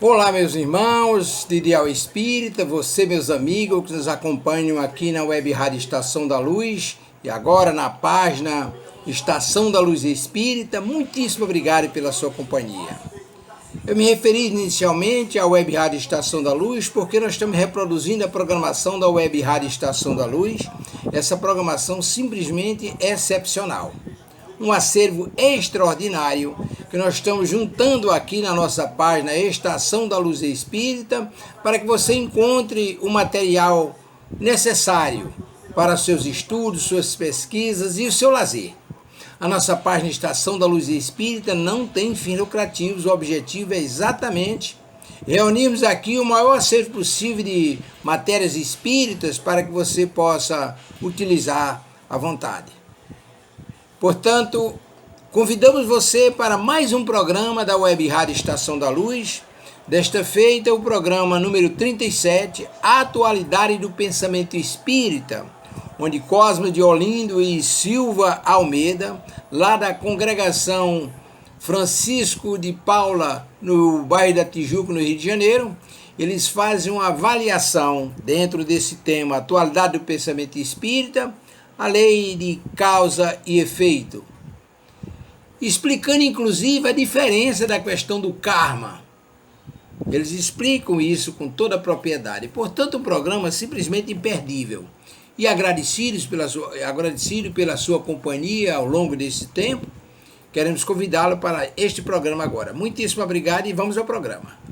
Olá, meus irmãos de Ideal Espírita, você, meus amigos que nos acompanham aqui na Web Rádio Estação da Luz e agora na página Estação da Luz Espírita, muitíssimo obrigado pela sua companhia. Eu me referi inicialmente à Web Rádio Estação da Luz porque nós estamos reproduzindo a programação da Web Rádio Estação da Luz, essa programação simplesmente excepcional. Um acervo extraordinário que nós estamos juntando aqui na nossa página Estação da Luz Espírita para que você encontre o material necessário para seus estudos, suas pesquisas e o seu lazer. A nossa página Estação da Luz Espírita não tem fins lucrativos, o objetivo é exatamente reunirmos aqui o maior acervo possível de matérias espíritas para que você possa utilizar à vontade. Portanto, convidamos você para mais um programa da Web Rádio Estação da Luz. Desta feita, o programa número 37, Atualidade do Pensamento Espírita, onde Cosme de Olindo e Silva Almeida, lá da Congregação Francisco de Paula, no bairro da Tijuca, no Rio de Janeiro, eles fazem uma avaliação dentro desse tema, Atualidade do Pensamento Espírita, a lei de causa e efeito, explicando inclusive a diferença da questão do karma. Eles explicam isso com toda a propriedade. Portanto, um programa simplesmente imperdível. E agradecido pela sua companhia ao longo desse tempo, queremos convidá-lo para este programa agora. Muitíssimo obrigado e vamos ao programa.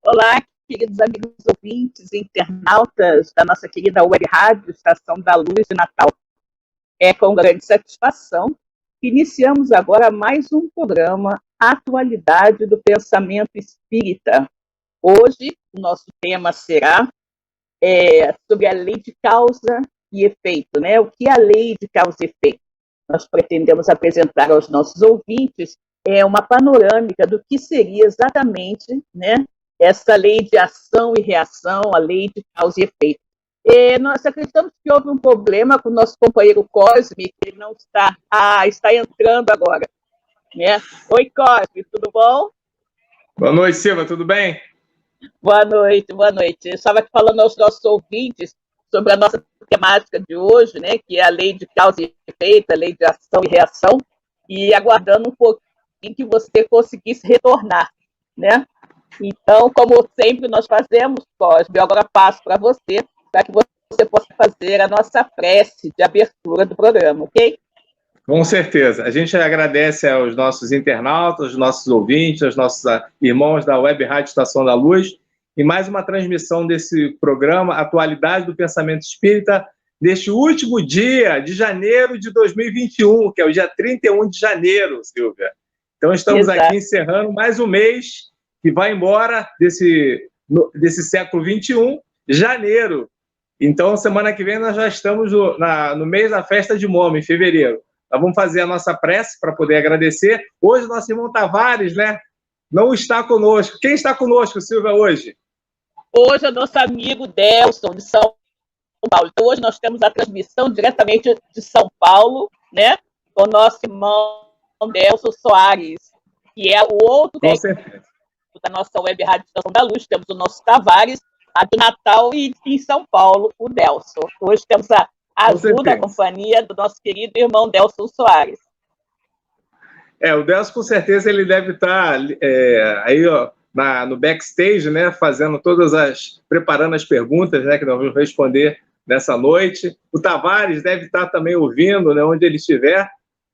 Olá, queridos amigos ouvintes e internautas da nossa querida Web Rádio Estação da Luz de Natal. É com grande satisfação que iniciamos agora mais um programa Atualidade do Pensamento Espírita. Hoje, o nosso tema será sobre a lei de causa e efeito, né? O que é a lei de causa e efeito? Nós pretendemos apresentar aos nossos ouvintes uma panorâmica do que seria exatamente, né, essa lei de ação e reação, a lei de causa e efeito. Nós acreditamos que houve um problema com o nosso companheiro Cosme, que ele não está... está entrando agora. Né? Oi, Cosme, tudo bom? Boa noite, Silva, tudo bem? Boa noite, boa noite. Eu estava aqui falando aos nossos ouvintes sobre a nossa temática de hoje, né, que é a lei de causa e efeito, a lei de ação e reação, e aguardando um pouquinho que você conseguisse retornar, né? Então, como sempre nós fazemos, Cosme, eu agora passo para você, para que você possa fazer a nossa prece de abertura do programa, ok? Com certeza. A gente agradece aos nossos internautas, aos nossos ouvintes, aos nossos irmãos da Web Rádio Estação da Luz, e mais uma transmissão desse programa, Atualidade do Pensamento Espírita, neste último dia de janeiro de 2021, que é o dia 31 de janeiro, Silvia. Então, estamos aqui encerrando mais um mês que vai embora desse século XXI, janeiro. Então, semana que vem, nós já estamos no mês da festa de Momo, em fevereiro. Nós vamos fazer a nossa prece para poder agradecer. Hoje, nosso irmão Tavares, né, não está conosco. Quem está conosco, Silvia, hoje? Hoje é nosso amigo Delson, de São Paulo. Então, hoje nós temos a transmissão diretamente de São Paulo, né, com o nosso irmão Delson Soares, que é o outro técnico da nossa Web Rádio Estação da Luz. Temos o nosso Tavares, lá de Natal, e em São Paulo, o Delson. Hoje temos a ajuda, a companhia do nosso querido irmão Delson Soares. O Delson, com certeza, ele deve estar aí, ó, no backstage, né, preparando as perguntas, né, que nós vamos responder nessa noite. O Tavares deve estar também ouvindo, né, onde ele estiver,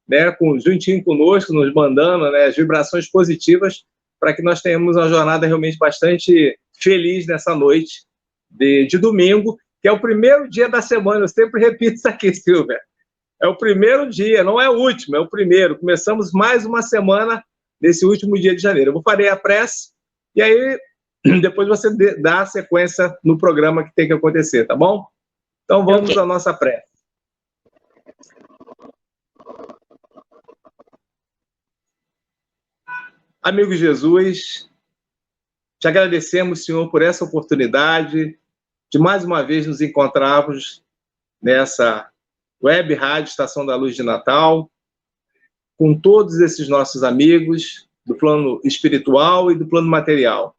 né, juntinho conosco, nos mandando, né, as vibrações positivas para que nós tenhamos uma jornada realmente bastante feliz nessa noite de domingo, que é o primeiro dia da semana. Eu sempre repito isso aqui, Silvia. É o primeiro dia, não é o último, é o primeiro. Começamos mais uma semana nesse último dia de janeiro. Eu farei a prece e aí depois você dá a sequência no programa que tem que acontecer, tá bom? Então vamos à nossa prece. Amigo Jesus, te agradecemos, Senhor, por essa oportunidade de mais uma vez nos encontrarmos nessa web rádio Estação da Luz de Natal, com todos esses nossos amigos do plano espiritual e do plano material.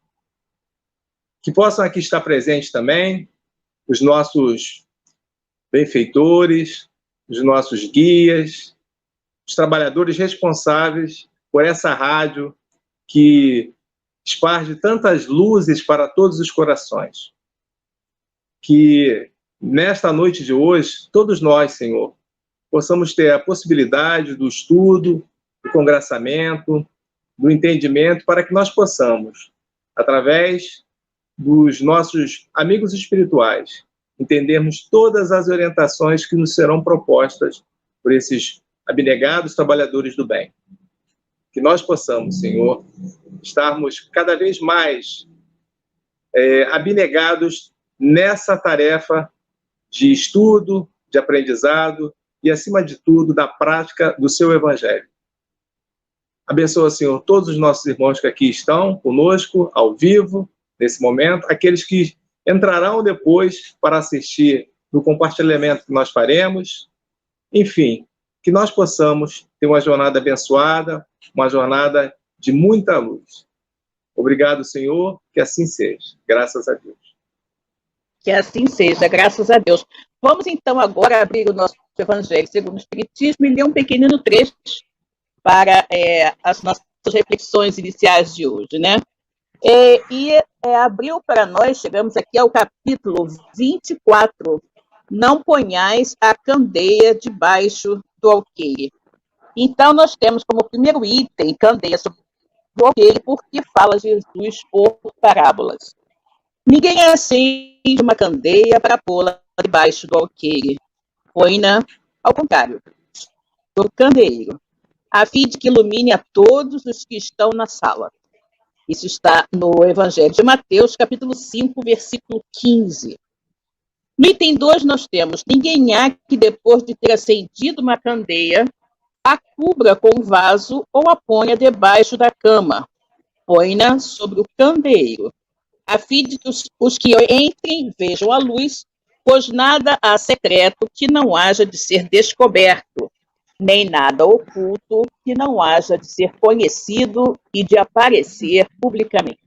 Que possam aqui estar presentes também os nossos benfeitores, os nossos guias, os trabalhadores responsáveis por essa rádio que esparge tantas luzes para todos os corações. Que nesta noite de hoje, todos nós, Senhor, possamos ter a possibilidade do estudo, do congraçamento, do entendimento, para que nós possamos, através dos nossos amigos espirituais, entendermos todas as orientações que nos serão propostas por esses abnegados trabalhadores do bem. Que nós possamos, Senhor, estarmos cada vez mais abnegados nessa tarefa de estudo, de aprendizado e, acima de tudo, da prática do seu Evangelho. Abençoa, Senhor, todos os nossos irmãos que aqui estão conosco, ao vivo, nesse momento, aqueles que entrarão depois para assistir no compartilhamento que nós faremos. Enfim, que nós possamos ter uma jornada abençoada, uma jornada de muita luz. Obrigado, Senhor, que assim seja. Graças a Deus. Que assim seja, graças a Deus. Vamos, então, agora abrir o nosso Evangelho segundo o Espiritismo e ler um pequenino trecho para as nossas reflexões iniciais de hoje, né? Abriu para nós, chegamos aqui ao capítulo 24, não ponhais a candeia debaixo do alqueire. Então, nós temos como primeiro item, candeia sobre o alqueire, porque fala Jesus por parábolas. Ninguém acende uma candeia para pô-la debaixo do alqueire. Põe-na, ao contrário, do candeeiro, a fim de que ilumine a todos os que estão na sala. Isso está no Evangelho de Mateus, capítulo 5, versículo 15. No item 2, nós temos: ninguém há que, depois de ter acendido uma candeia, a cubra com um vaso ou a ponha debaixo da cama. Põe-na sobre o candeeiro, a fim de que os que entrem vejam a luz, pois nada há secreto que não haja de ser descoberto, nem nada oculto que não haja de ser conhecido e de aparecer publicamente.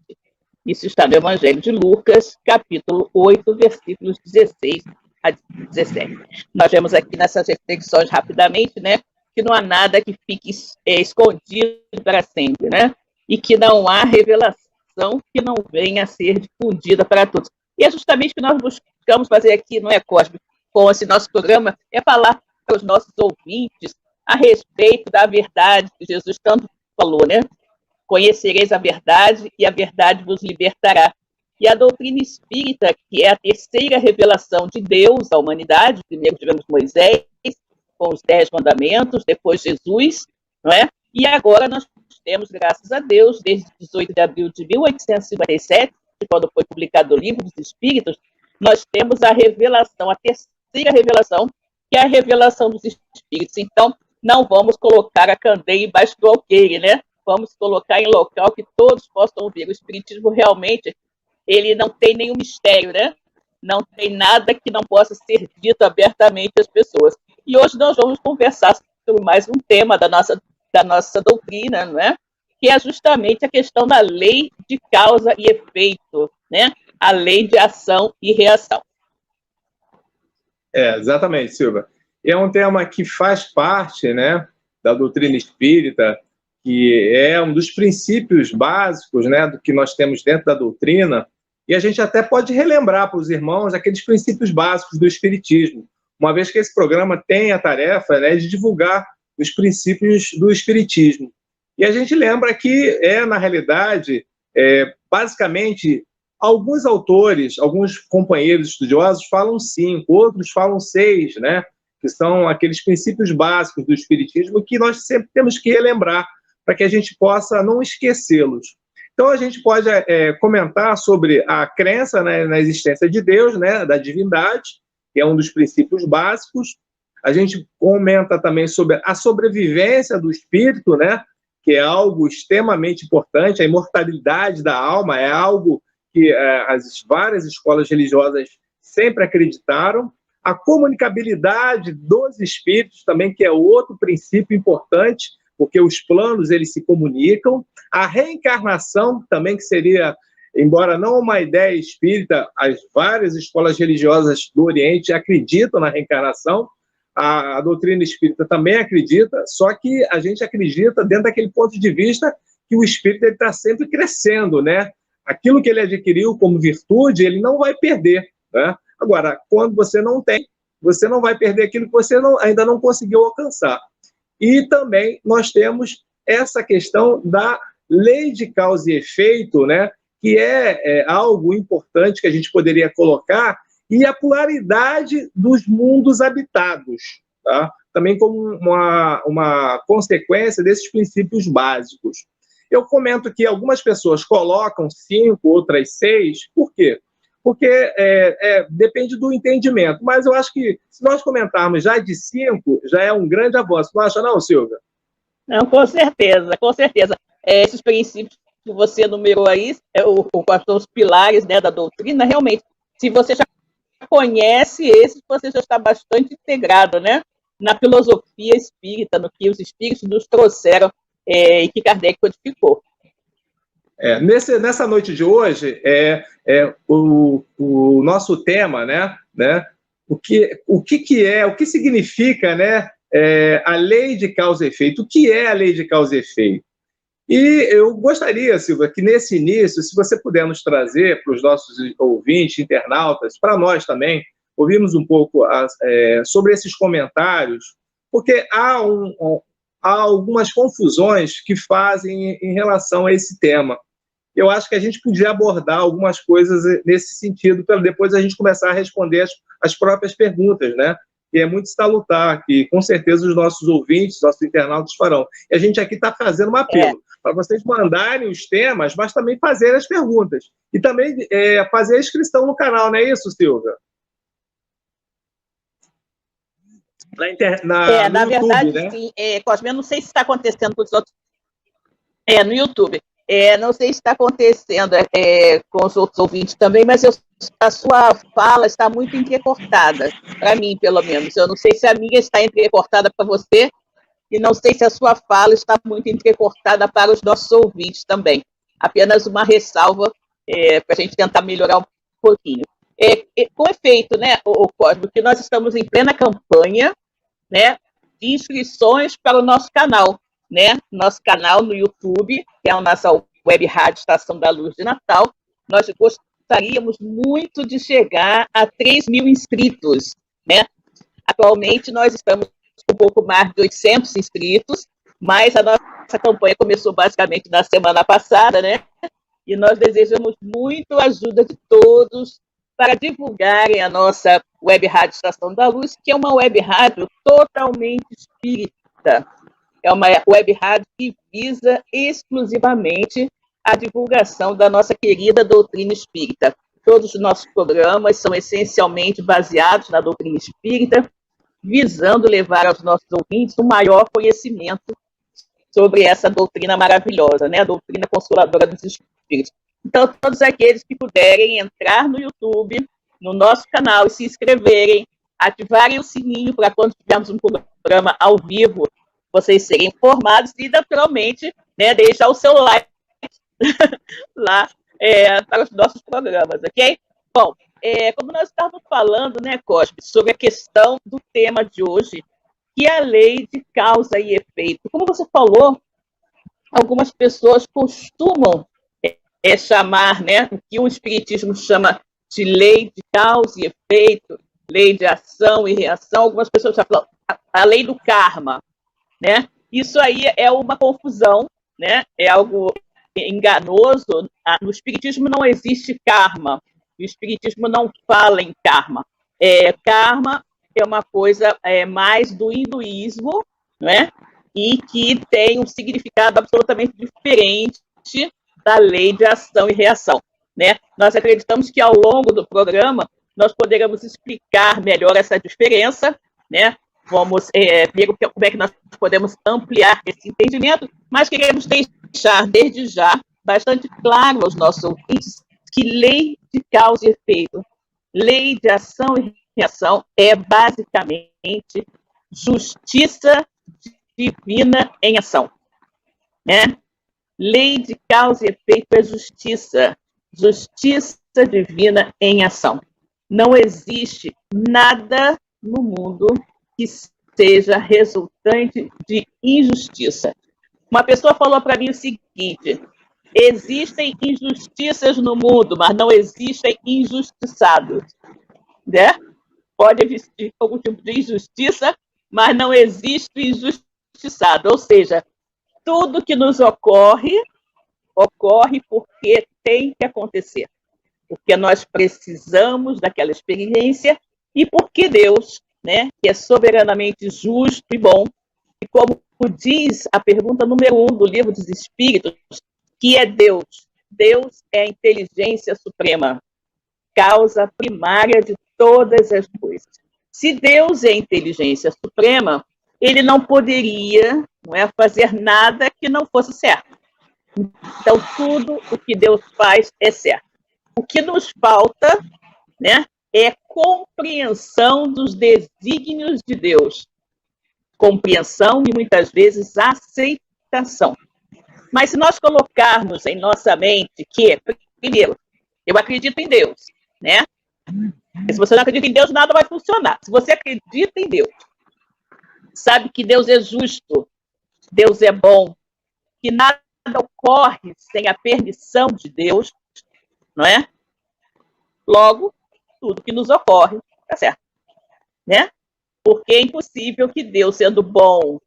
Isso está no Evangelho de Lucas, capítulo 8, versículos 16 a 17. Nós vemos aqui nessas reflexões rapidamente, né, que não há nada que fique escondido para sempre, né, e que não há revelação que não venha a ser difundida para todos. E é justamente o que nós buscamos fazer aqui, não é, Cosme, com esse nosso programa, é falar para os nossos ouvintes a respeito da verdade que Jesus tanto falou, né? Conhecereis a verdade e a verdade vos libertará. E a doutrina espírita, que é a terceira revelação de Deus à humanidade, primeiro tivemos Moisés, com os 10 mandamentos, depois Jesus, não é? E agora nós temos, graças a Deus, desde 18 de abril de 1857, quando foi publicado o Livro dos Espíritos, nós temos a revelação, a terceira revelação, que é a revelação dos Espíritos. Então, não vamos colocar a candeia embaixo do alqueire, né? Vamos colocar em local que todos possam ouvir. O Espiritismo realmente, ele não tem nenhum mistério, né? Não tem nada que não possa ser dito abertamente às pessoas. E hoje nós vamos conversar sobre mais um tema da nossa doutrina, não é? Que é justamente a questão da lei de causa e efeito, né? A lei de ação e reação. Exatamente, Silvia. É um tema que faz parte, né, da doutrina espírita, que é um dos princípios básicos, né, do que nós temos dentro da doutrina, e a gente até pode relembrar para os irmãos aqueles princípios básicos do espiritismo, uma vez que esse programa tem a tarefa, né, de divulgar os princípios do espiritismo. E a gente lembra que na realidade, basicamente, alguns autores, alguns companheiros estudiosos falam 5, outros falam 6, né? Que são aqueles princípios básicos do Espiritismo que nós sempre temos que relembrar para que a gente possa não esquecê-los. Então, a gente pode comentar sobre a crença, né, na existência de Deus, né, da divindade, que é um dos princípios básicos. A gente comenta também sobre a sobrevivência do espírito, né, que é algo extremamente importante. A imortalidade da alma é algo que as várias escolas religiosas sempre acreditaram. A comunicabilidade dos espíritos também, que é outro princípio importante, porque os planos eles se comunicam. A reencarnação também, que seria, embora não uma ideia espírita, as várias escolas religiosas do Oriente acreditam na reencarnação, a doutrina espírita também acredita, só que a gente acredita dentro daquele ponto de vista que o espírito está sempre crescendo, né? Aquilo que ele adquiriu como virtude, ele não vai perder, né? Agora, quando você não tem, você não vai perder aquilo que você ainda não conseguiu alcançar. E também nós temos essa questão da lei de causa e efeito, né, que é algo importante que a gente poderia colocar, e a polaridade dos mundos habitados, tá? Também como uma consequência desses princípios básicos. Eu comento que algumas pessoas colocam 5, outras 6, por quê? Porque depende do entendimento. Mas eu acho que, se nós comentarmos já de 5, já é um grande avanço. Não acha, não, Silvia? Não, com certeza, com certeza. Esses princípios que você enumerou aí, são os pilares, né, da doutrina, realmente, se você já conhece esses, você já está bastante integrado, né, na filosofia espírita, no que os espíritos nos trouxeram e que Kardec codificou. Nessa noite de hoje, o nosso tema, né, o que significa, né, a lei de causa e efeito, o que é a lei de causa e efeito? E eu gostaria, Silvia, que nesse início, se você puder nos trazer para os nossos ouvintes, internautas, para nós também, ouvirmos um pouco sobre esses comentários, porque há algumas confusões que fazem em relação a esse tema. Eu acho que a gente podia abordar algumas coisas nesse sentido, para depois a gente começar a responder as próprias perguntas, né? E é muito salutar, que com certeza os nossos ouvintes, nossos internautas farão. E a gente aqui está fazendo um apelo para vocês mandarem os temas, mas também fazer as perguntas. E também fazer a inscrição no canal, não é isso, Silvia? Na YouTube, verdade, né? sim. Cosme, eu não sei se está acontecendo com os outros. No YouTube. Não sei se está acontecendo com os outros ouvintes também, mas a sua fala está muito entrecortada, para mim, pelo menos. Eu não sei se a minha está entrecortada para você, e não sei se a sua fala está muito entrecortada para os nossos ouvintes também. Apenas uma ressalva para a gente tentar melhorar um pouquinho. Com efeito, né, o Cosmo, que nós estamos em plena campanha, né, de inscrições para o nosso canal. Né? Nosso canal no YouTube, que é a nossa web rádio Estação da Luz de Natal. Nós gostaríamos muito de chegar a 3.000 inscritos. Né? Atualmente, nós estamos com um pouco mais de 800 inscritos, mas a nossa campanha começou basicamente na semana passada, né? E nós desejamos muito a ajuda de todos para divulgarem a nossa web rádio Estação da Luz, que é uma web rádio totalmente espírita. É uma web rádio que visa exclusivamente a divulgação da nossa querida doutrina espírita. Todos os nossos programas são essencialmente baseados na doutrina espírita, visando levar aos nossos ouvintes um maior conhecimento sobre essa doutrina maravilhosa, né? A doutrina consoladora dos espíritos. Então, todos aqueles que puderem entrar no YouTube, no nosso canal, e se inscreverem, ativarem o sininho para quando tivermos um programa ao vivo, vocês serem informados e, naturalmente, né, deixar o seu like lá para os nossos programas, ok? Bom, como nós estávamos falando, né, Cosme, sobre a questão do tema de hoje, que é a lei de causa e efeito. Como você falou, algumas pessoas costumam chamar, né, o que o Espiritismo chama de lei de causa e efeito, lei de ação e reação. Algumas pessoas já falam a lei do karma. Né? Isso aí é uma confusão, né? É algo enganoso. No Espiritismo não existe karma. O Espiritismo não fala em karma. Karma é uma coisa mais do hinduísmo, não é? E que tem um significado absolutamente diferente da lei de ação e reação, né? Nós acreditamos que ao longo do programa nós poderemos explicar melhor essa diferença, né? Vamos ver como é que nós podemos ampliar esse entendimento, mas queremos deixar desde já bastante claro aos nossos ouvintes que lei de causa e efeito, lei de ação e reação é basicamente justiça divina em ação, né? Lei de causa e efeito é justiça, justiça divina em ação. Não existe nada no mundo que seja resultante de injustiça. Uma pessoa falou para mim o seguinte: existem injustiças no mundo, mas não existem injustiçados, né? Pode existir algum tipo de injustiça, mas não existe injustiçado. Ou seja, tudo que nos ocorre porque tem que acontecer. Porque nós precisamos daquela experiência e porque Deus, né, que é soberanamente justo e bom, e como diz a pergunta número 1 do Livro dos Espíritos, que é Deus. Deus é a inteligência suprema, causa primária de todas as coisas. Se Deus é a inteligência suprema, ele não poderia, não é, fazer nada que não fosse certo. Então, tudo o que Deus faz é certo. O que nos falta, né, é compreensão dos desígnios de Deus. Compreensão e, muitas vezes, aceitação. Mas se nós colocarmos em nossa mente que, primeiro, eu acredito em Deus, né? Se você não acredita em Deus, nada vai funcionar. Se você acredita em Deus, sabe que Deus é justo, Deus é bom, que nada ocorre sem a permissão de Deus, não é? Logo, tudo que nos ocorre está certo, né? Porque é impossível que Deus, sendo bom,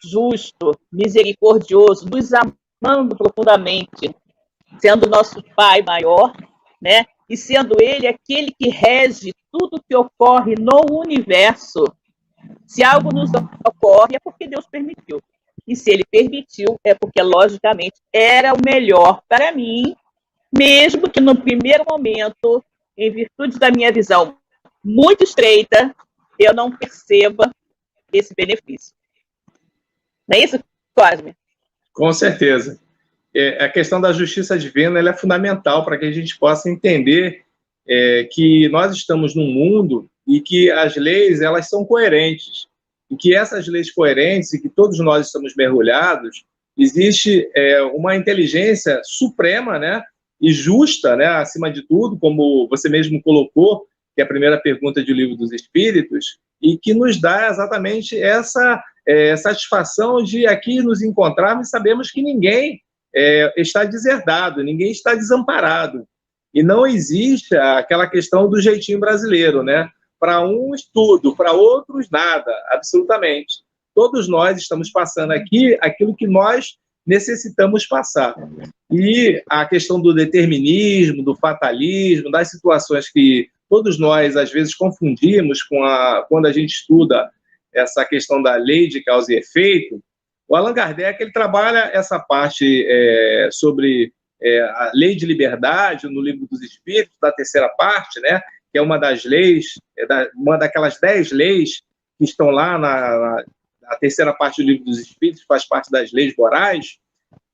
justo, misericordioso, nos amando profundamente, sendo nosso Pai maior, né? E sendo Ele aquele que rege tudo que ocorre no universo. Se algo nos ocorre, é porque Deus permitiu. E se Ele permitiu, é porque, logicamente, era o melhor para mim, mesmo que no primeiro momento, em virtude da minha visão muito estreita, eu não perceba esse benefício. Não é isso, Cosme? Com certeza. A questão da justiça divina ela é fundamental para que a gente possa entender que nós estamos num mundo e que as leis elas são coerentes. E que essas leis coerentes, e que todos nós estamos mergulhados, existe uma inteligência suprema, né, e justa, né, acima de tudo, como você mesmo colocou, que é a primeira pergunta do Livro dos Espíritos, e que nos dá exatamente essa satisfação de aqui nos encontrarmos e sabemos que ninguém está deserdado, ninguém está desamparado. E não existe aquela questão do jeitinho brasileiro, né? Para uns tudo, para outros nada, absolutamente. Todos nós estamos passando aqui aquilo que nós necessitamos passar. E a questão do determinismo, do fatalismo, das situações que todos nós, às vezes, confundimos quando a gente estuda essa questão da lei de causa e efeito, o Allan Kardec ele trabalha essa parte sobre a lei de liberdade no Livro dos Espíritos, da terceira parte, né, que é uma das leis, uma daquelas 10 leis que estão lá na terceira parte do Livro dos Espíritos, faz parte das leis morais,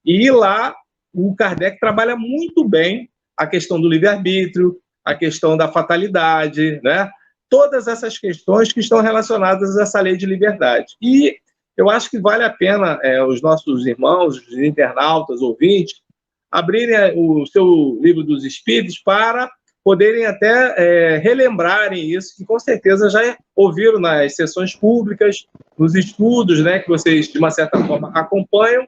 e lá o Kardec trabalha muito bem a questão do livre-arbítrio, a questão da fatalidade, né? Todas essas questões que estão relacionadas a essa lei de liberdade. E eu acho que vale a pena os nossos irmãos, os internautas, ouvintes, abrirem o seu Livro dos Espíritos para poderem até relembrarem isso, que com certeza já ouviram nas sessões públicas, nos estudos, né, que vocês, de uma certa forma, acompanham,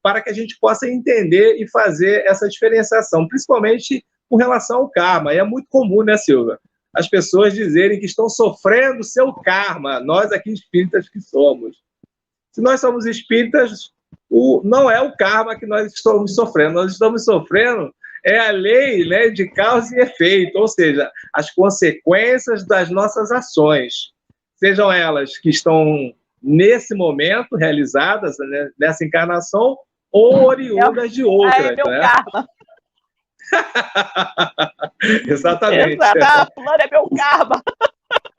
para que a gente possa entender e fazer essa diferenciação, principalmente com relação ao karma. E é muito comum, né, Silvia? As pessoas dizerem que estão sofrendo seu karma, nós aqui espíritas que somos. Se nós somos espíritas, não é o karma que nós estamos sofrendo. Nós estamos sofrendo a lei, né, de causa e efeito, ou seja, as consequências das nossas ações, sejam elas que estão nesse momento realizadas, né, nessa encarnação, ou oriundas de outras. É meu né? karma. Exatamente. Exato. Fulano é meu karma.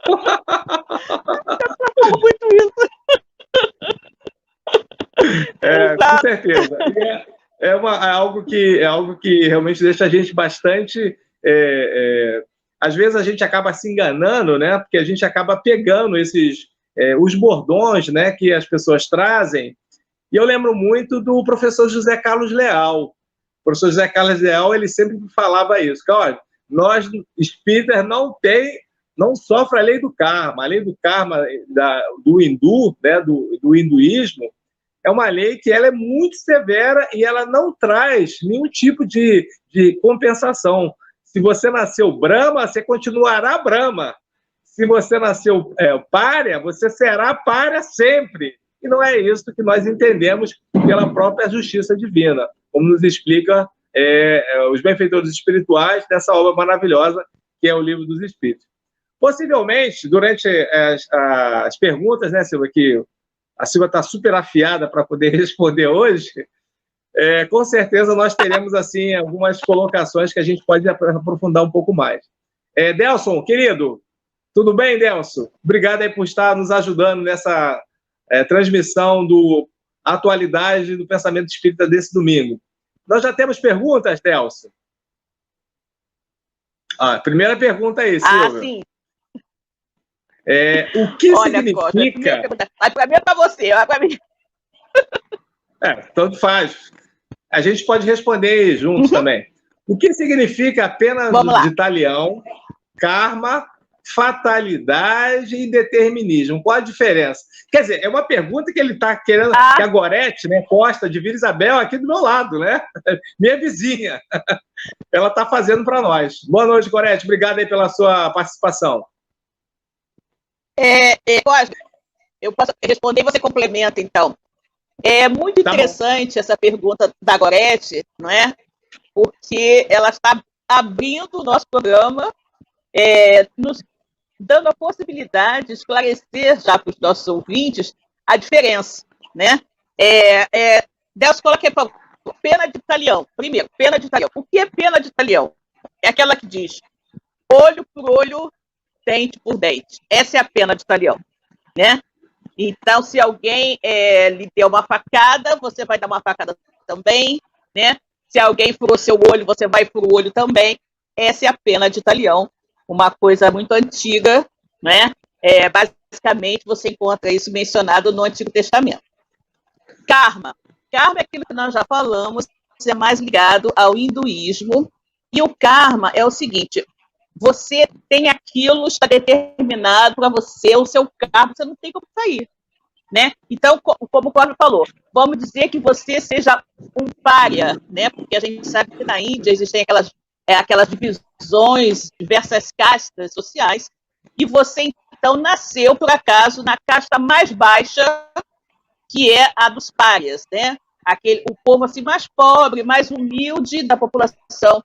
Eu falo muito isso. Com certeza. É algo que realmente deixa a gente bastante... às vezes a gente acaba se enganando, né? Porque a gente acaba pegando os bordões, né, que as pessoas trazem. E eu lembro muito do professor José Carlos Leal. O professor José Carlos Leal, ele sempre falava isso, que, olha, nós espíritas não sofrem a lei do karma. A lei do karma do hindu, né, do hinduísmo, é uma lei que ela é muito severa e ela não traz nenhum tipo de compensação. Se você nasceu Brahma, você continuará Brahma. Se você nasceu pária, você será pária sempre. E não é isso que nós entendemos pela própria justiça divina, como nos explica os benfeitores espirituais dessa obra maravilhosa que é o Livro dos Espíritos. Possivelmente, durante as perguntas, né, Silvia, que a Silvia está super afiada para poder responder hoje, com certeza nós teremos assim algumas colocações que a gente pode aprofundar um pouco mais. Delson, querido, tudo bem, Delson? Obrigado aí por estar nos ajudando nessa transmissão do Atualidade do Pensamento Espírita desse domingo. Nós já temos perguntas, Delson? Primeira pergunta aí, Silvia. Sim. O que significa... Para mim é para você, para mim. Tanto faz. A gente pode responder aí juntos também. O que significa a pena de talião, karma, fatalidade e determinismo? Qual a diferença? Quer dizer, é uma pergunta que ele está querendo... Que a Gorete, né, Costa de Vila Isabel, aqui do meu lado, né? Minha vizinha. Ela está fazendo para nós. Boa noite, Gorete. Obrigado aí pela sua participação. Eu posso responder e você complementa, então. É muito interessante essa pergunta da Gorete, não é? Porque ela está abrindo o nosso programa, nos dando a possibilidade de esclarecer já para os nossos ouvintes a diferença, né? Delcio coloca pena de talião. Primeiro, pena de talião. O que é pena de talião? É aquela que diz olho por olho, dente por dente. Essa é a pena de talião, né? Então, se alguém lhe deu uma facada, você vai dar uma facada também, né? Se alguém furou seu olho, você vai furar o olho também. Essa é a pena de talião, uma coisa muito antiga, né? Basicamente, você encontra isso mencionado no Antigo Testamento. Karma. Karma é aquilo que nós já falamos, é mais ligado ao hinduísmo. E o karma é o seguinte: você tem aquilo, está determinado para você, o seu karma, você não tem como sair, né? Então, como o Cláudio falou, vamos dizer que você seja um pária, né? Porque a gente sabe que na Índia existem aquelas divisões, diversas castas sociais, e você, então, nasceu, por acaso, na casta mais baixa, que é a dos párias, né? O povo assim, mais pobre, mais humilde da população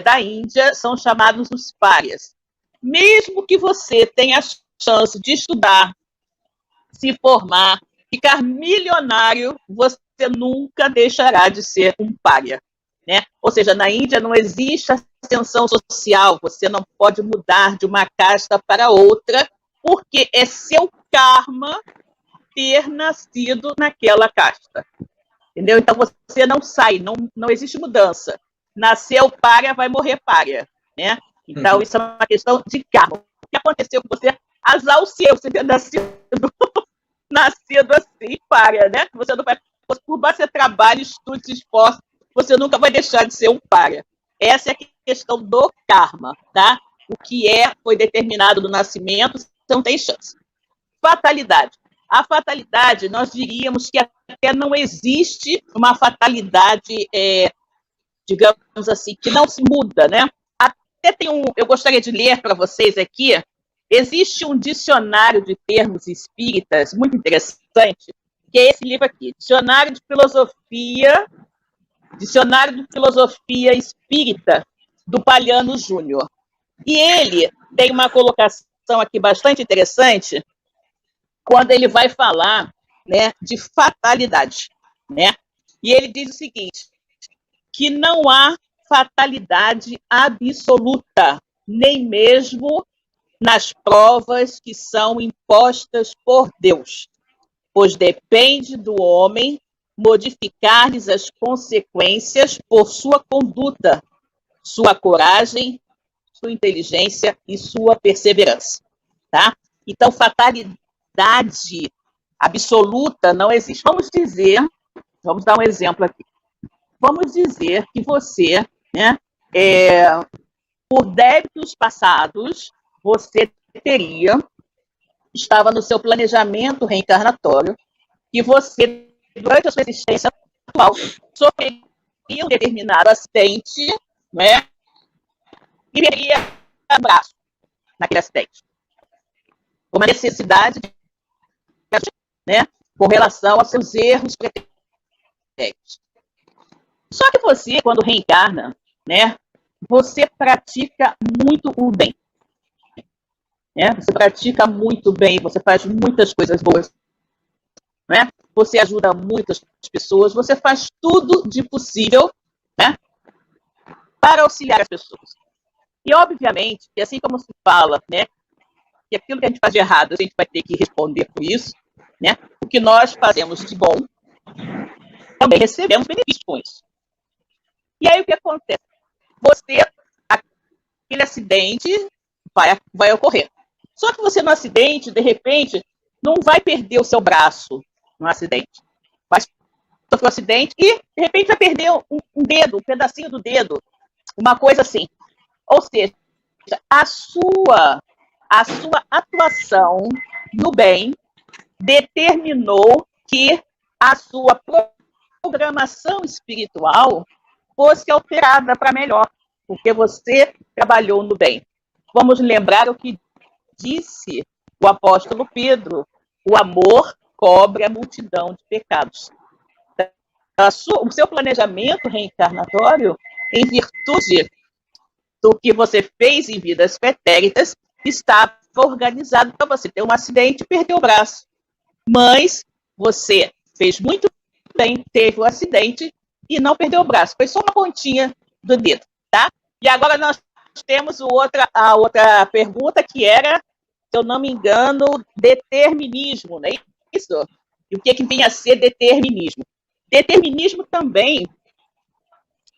da Índia são chamados os párias. Mesmo que você tenha a chance de estudar, se formar, ficar milionário, você nunca deixará de ser um pária, né? Ou seja, na Índia não existe ascensão social, você não pode mudar de uma casta para outra, porque é seu karma ter nascido naquela casta. Entendeu? Então, você não sai, não existe mudança. Nasceu pária, vai morrer pária, né? Então, isso é uma questão de karma. O que aconteceu com você? Azar o seu, você ter nascido assim, pária, né? Você não vai, por mais que você trabalhe, estude, se esforce, você nunca vai deixar de ser um pária. Essa é a questão do karma, tá? O que foi determinado no nascimento, você não tem chance. Fatalidade. A fatalidade, nós diríamos que até não existe uma fatalidade, digamos assim, que não se muda, né? Até eu gostaria de ler para vocês aqui, existe um dicionário de termos espíritas muito interessante, que é esse livro aqui, Dicionário de Filosofia Espírita, do Palhano Júnior. E ele tem uma colocação aqui bastante interessante, quando ele vai falar, né, de fatalidade, né? E ele diz o seguinte, que não há fatalidade absoluta, nem mesmo nas provas que são impostas por Deus, pois depende do homem modificar-lhes as consequências por sua conduta, sua coragem, sua inteligência e sua perseverança, tá? Então, fatalidade absoluta não existe. Vamos dar um exemplo aqui. Vamos dizer que você, né, por débitos passados, você estava no seu planejamento reencarnatório, que você, durante a sua existência atual, sofreria um determinado acidente, né, e perderia o braço naquele acidente. Uma necessidade, né, com relação aos seus erros pretéritos. Só que você, quando reencarna, né, você pratica muito o bem. Né? Você pratica muito bem, você faz muitas coisas boas. Né? Você ajuda muitas pessoas, você faz tudo de possível, né, para auxiliar as pessoas. E, obviamente, que assim como se fala, né, que aquilo que a gente faz de errado, a gente vai ter que responder por isso, né? O que nós fazemos de bom, também recebemos benefícios com isso. E aí o que acontece? Aquele acidente vai ocorrer. Só que você no acidente, de repente, não vai perder o seu braço no acidente. Vai sofrer um acidente e, de repente, vai perder um dedo, um pedacinho do dedo, uma coisa assim. Ou seja, a sua atuação no bem determinou que a sua programação espiritual fosse alterada para melhor, porque você trabalhou no bem. Vamos lembrar o que disse o apóstolo Pedro: o amor cobre a multidão de pecados. O seu planejamento reencarnatório, em virtude do que você fez em vidas pretéritas, estava organizado para você ter um acidente e perder o braço. Mas você fez muito bem, teve o acidente e não perdeu o braço. Foi só uma pontinha do dedo, tá? E agora nós temos a outra pergunta, que era, se eu não me engano, determinismo, não é isso? E o que vem a ser determinismo? Determinismo também,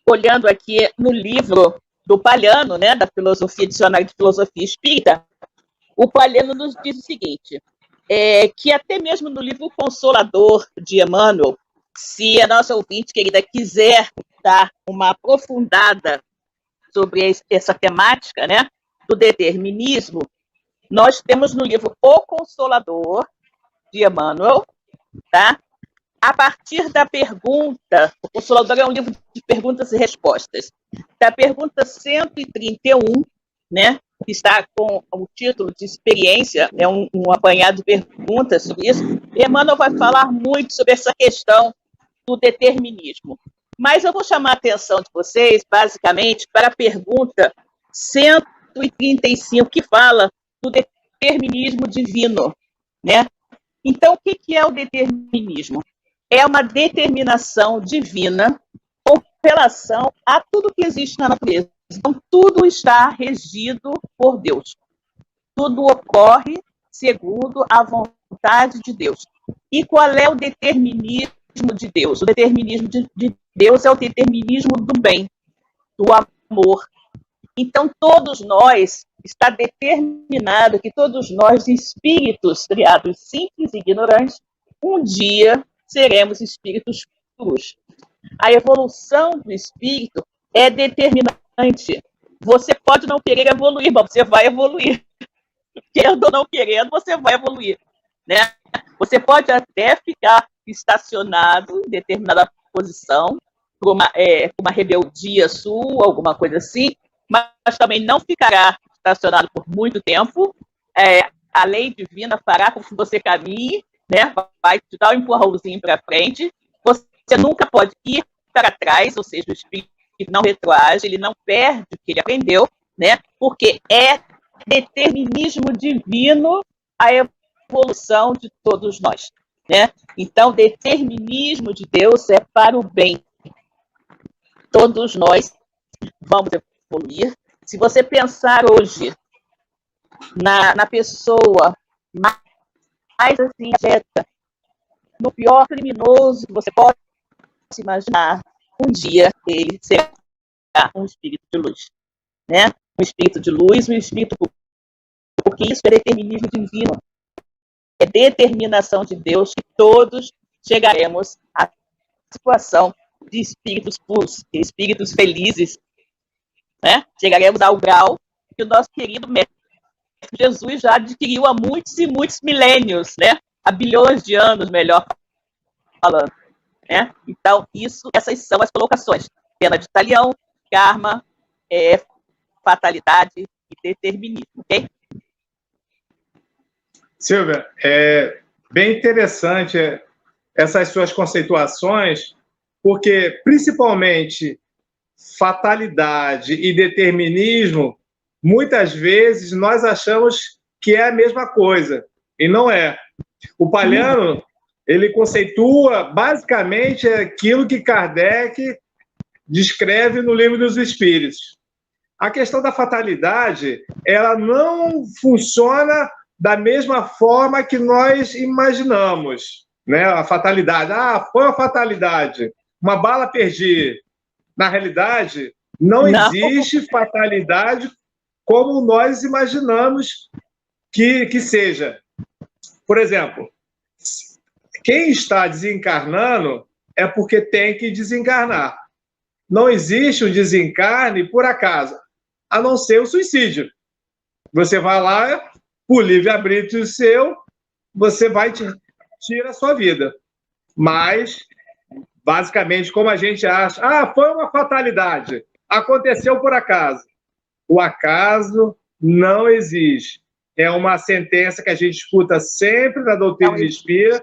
olhando aqui no livro do Palhano, né, da filosofia, Dicionário de Filosofia Espírita, o Palhano nos diz o seguinte, que até mesmo no livro Consolador de Emmanuel, se a nossa ouvinte querida quiser dar uma aprofundada sobre essa temática, né, do determinismo, nós temos no livro O Consolador de Emmanuel, tá? A partir da pergunta, o Consolador é um livro de perguntas e respostas, da pergunta 131, né, que está com o título de experiência, é um apanhado de perguntas sobre isso, Emmanuel vai falar muito sobre essa questão do determinismo. Mas eu vou chamar a atenção de vocês, basicamente, para a pergunta 135, que fala do determinismo divino, né? Então, o que é o determinismo? É uma determinação divina com relação a tudo que existe na natureza. Então, tudo está regido por Deus. Tudo ocorre segundo a vontade de Deus. E qual é o determinismo de Deus? O determinismo de Deus é o determinismo do bem, do amor. Então, todos nós, está determinado que todos nós, espíritos criados simples e ignorantes, um dia seremos espíritos puros. A evolução do espírito é determinante. Você pode não querer evoluir, mas você vai evoluir. Querendo ou não querendo, você vai evoluir, né? Você pode até ficar estacionado em determinada posição, por uma rebeldia sua, alguma coisa assim, mas também não ficará estacionado por muito tempo. A lei divina fará com que você caminhe né? Vai te dar um empurrãozinho para frente. Você nunca pode ir para trás, ou seja, o espírito não retroage, ele não perde o que ele aprendeu, né? Porque é determinismo divino a evolução de todos nós, né? Então, determinismo de Deus é para o bem. Todos nós vamos evoluir. Se você pensar hoje na pessoa mais assim, no pior criminoso que você pode se imaginar, um dia ele será um espírito de luz, né? Um espírito de luz, um espírito puro, porque isso é determinismo divino, é determinação de Deus que todos chegaremos à situação de espíritos puros, de espíritos felizes, né? Chegaremos ao grau que o nosso querido mestre Jesus já adquiriu há muitos e muitos milênios, né? Há bilhões de anos, melhor falando, né? Então, essas são as colocações: pena de talião, karma, fatalidade e determinismo, ok? Silvia, é bem interessante essas suas conceituações, porque principalmente fatalidade e determinismo, muitas vezes nós achamos que é a mesma coisa, e não é. O Palhano, ele conceitua basicamente aquilo que Kardec descreve no Livro dos Espíritos. A questão da fatalidade, ela não funciona da mesma forma que nós imaginamos, né? A fatalidade, foi uma fatalidade, uma bala perdi. Na realidade, não existe fatalidade como nós imaginamos que seja. Por exemplo, quem está desencarnando é porque tem que desencarnar. Não existe um desencarne por acaso, a não ser o suicídio. Você vai lá, por livre-arbítrio seu, você vai tira a sua vida. Mas, basicamente, como a gente acha, foi uma fatalidade, aconteceu por acaso. O acaso não existe. É uma sentença que a gente escuta sempre na doutrina espírita.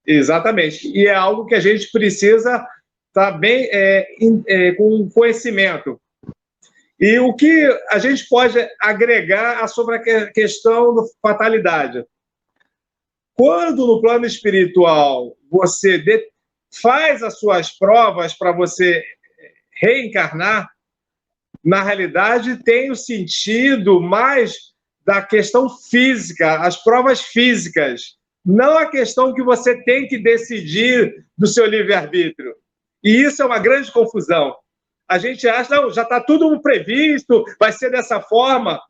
Exatamente. E é algo que a gente precisa estar bem com conhecimento. E o que a gente pode agregar sobre a questão da fatalidade? Quando no plano espiritual você faz as suas provas para você reencarnar, na realidade tem o sentido mais da questão física, as provas físicas, não a questão que você tem que decidir do seu livre-arbítrio. E isso é uma grande confusão. A gente acha, não, já está tudo previsto, vai ser dessa forma.